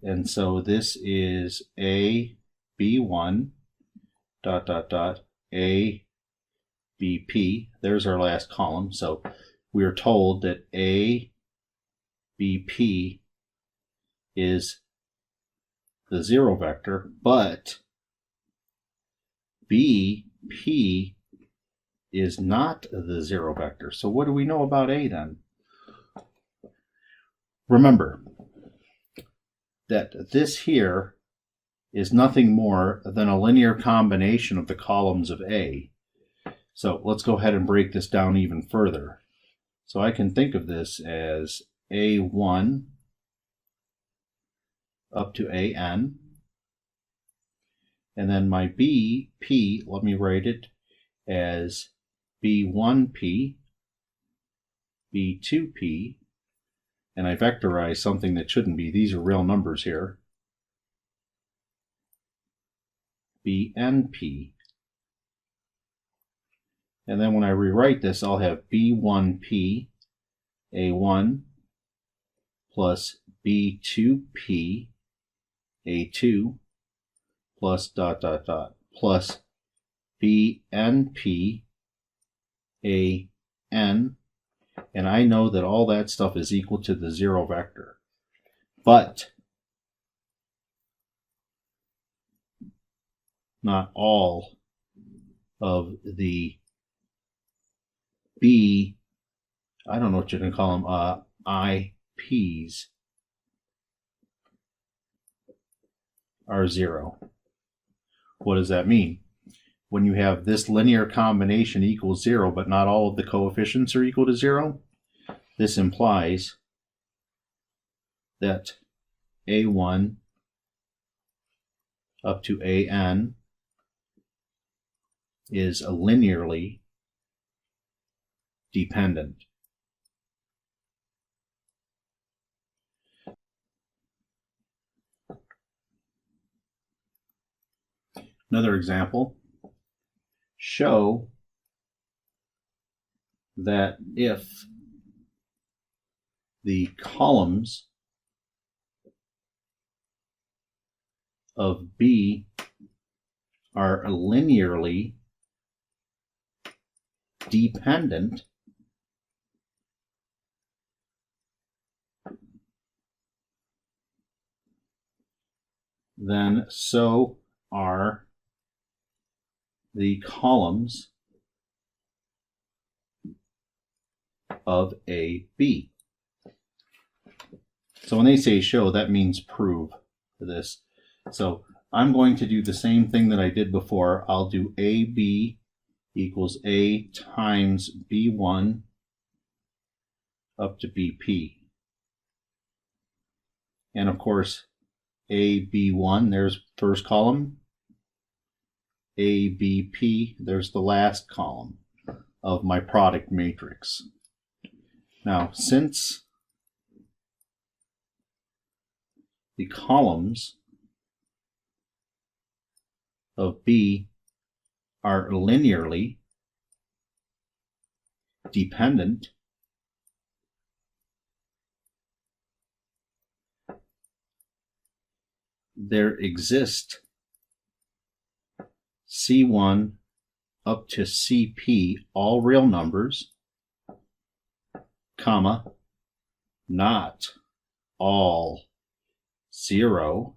And so this is A, B1, dot, dot, dot, A, BP. There's our last column. So we are told that A, BP is the zero vector, but BP is not the zero vector. So what do we know about A then? Remember that this here is nothing more than a linear combination of the columns of A. So let's go ahead and break this down even further. So I can think of this as A1 up to AN. And then my BP, let me write it as B1P, B2P, and I vectorize something that shouldn't be. These are real numbers here. BNP. And then when I rewrite this, I'll have B1P, A1, plus B2P, A2, plus dot, dot, dot, plus BNP, AN, and I know that all that stuff is equal to the zero vector. But not all of the B, I don't know what you're going to call them, IPs are zero. What does that mean? When you have this linear combination equals zero, but not all of the coefficients are equal to zero, this implies that A1 up to AN is linearly dependent. Another example, show that if the columns of B are linearly dependent, then so are the columns of AB. So when they say show, that means prove this. So I'm going to do the same thing that I did before. I'll do AB equals A times B1 up to BP. And of course, AB1, there's first column. ABP, there's the last column of my product matrix. Now, since the columns of B are linearly dependent, there exist C1 up to CP, all real numbers, comma, not all zero,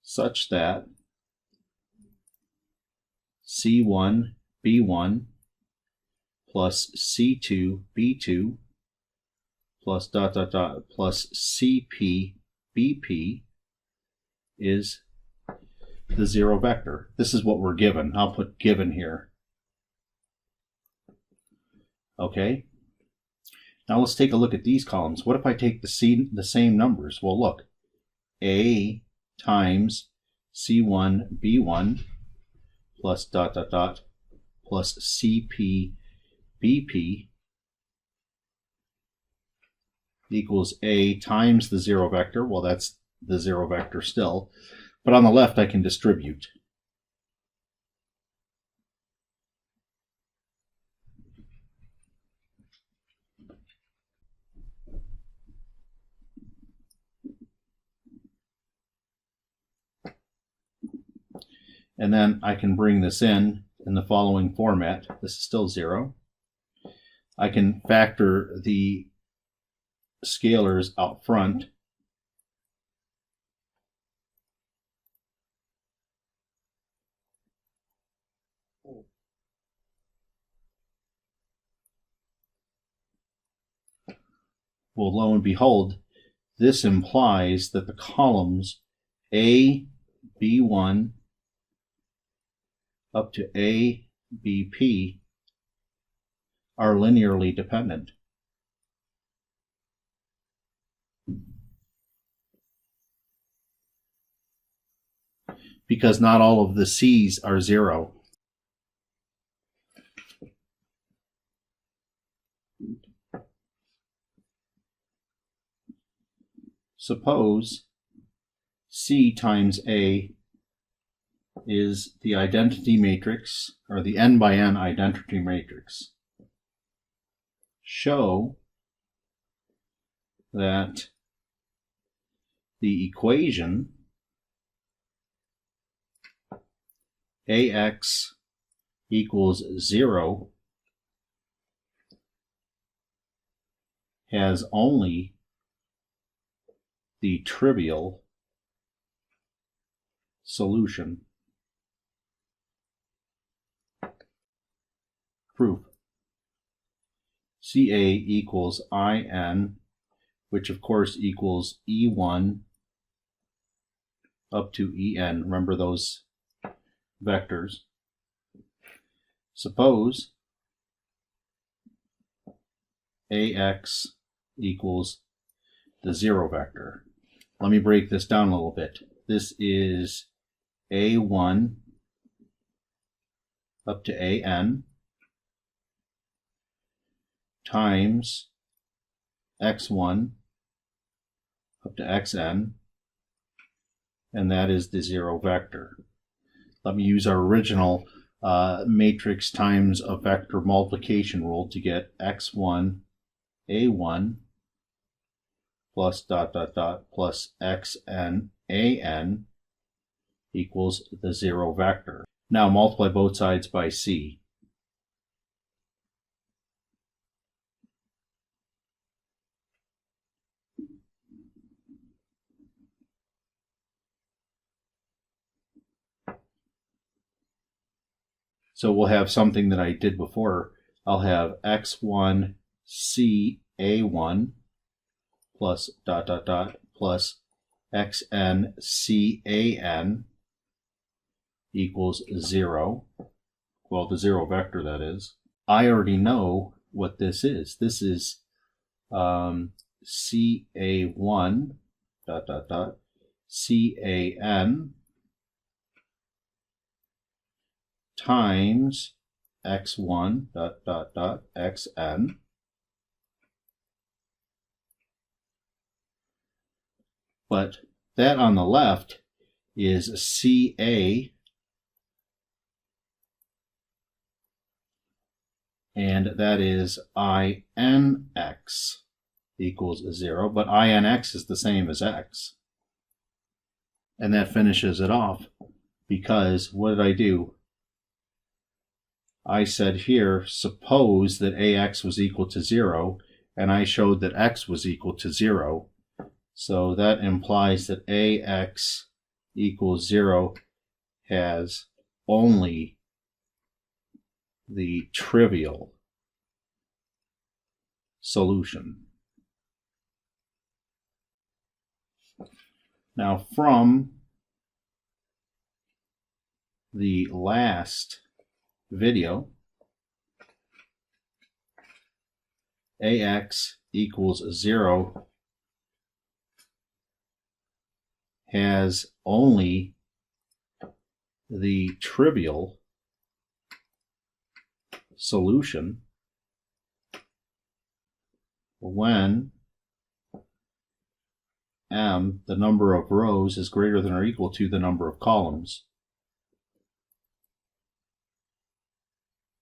such that C1 B1 plus C2 B2 plus dot dot dot plus CP BP is the zero vector. This is what we're given. I'll put given here. Okay. Now let's take a look at these columns. What if I take the same numbers? Well, look, A times C1 B1 plus dot dot dot plus CP BP equals A times the zero vector. Well, that's the zero vector still. But on the left, I can distribute. And then I can bring this in the following format. This is still 0. I can factor the scalars out front. Well, lo and behold, this implies that the columns A, B1 up to A, BP are linearly dependent. Because not all of the C's are 0. Suppose C times A is the identity matrix, or the n by n identity matrix. Show that the equation AX equals 0 has only the trivial solution. Proof. CA equals IN, which of course equals E1 up to EN. Remember those vectors. Suppose AX equals the 0 vector. Let me break this down a little bit. This is A1 up to AN times X1 up to XN, and that is the 0 vector. Let me use our original matrix times a vector multiplication rule to get X1 A1 plus dot dot dot plus XN AN equals the 0 vector. Now multiply both sides by C. So we'll have something that I did before. I'll have X1 C A1 plus dot dot dot plus XN C AN equals 0. Well, the 0 vector, that is. I already know what this is. This is CA1 dot dot dot CAN times X1 dot dot dot XN but that on the left is CA, and that is INX equals 0, but INX is the same as X. And that finishes it off, because what did I do? I said here, suppose that AX was equal to 0, and I showed that X was equal to 0. So that implies that AX equals 0 has only the trivial solution. Now, from the last video, AX equals 0 has only the trivial solution when m, the number of rows, is greater than or equal to the number of columns.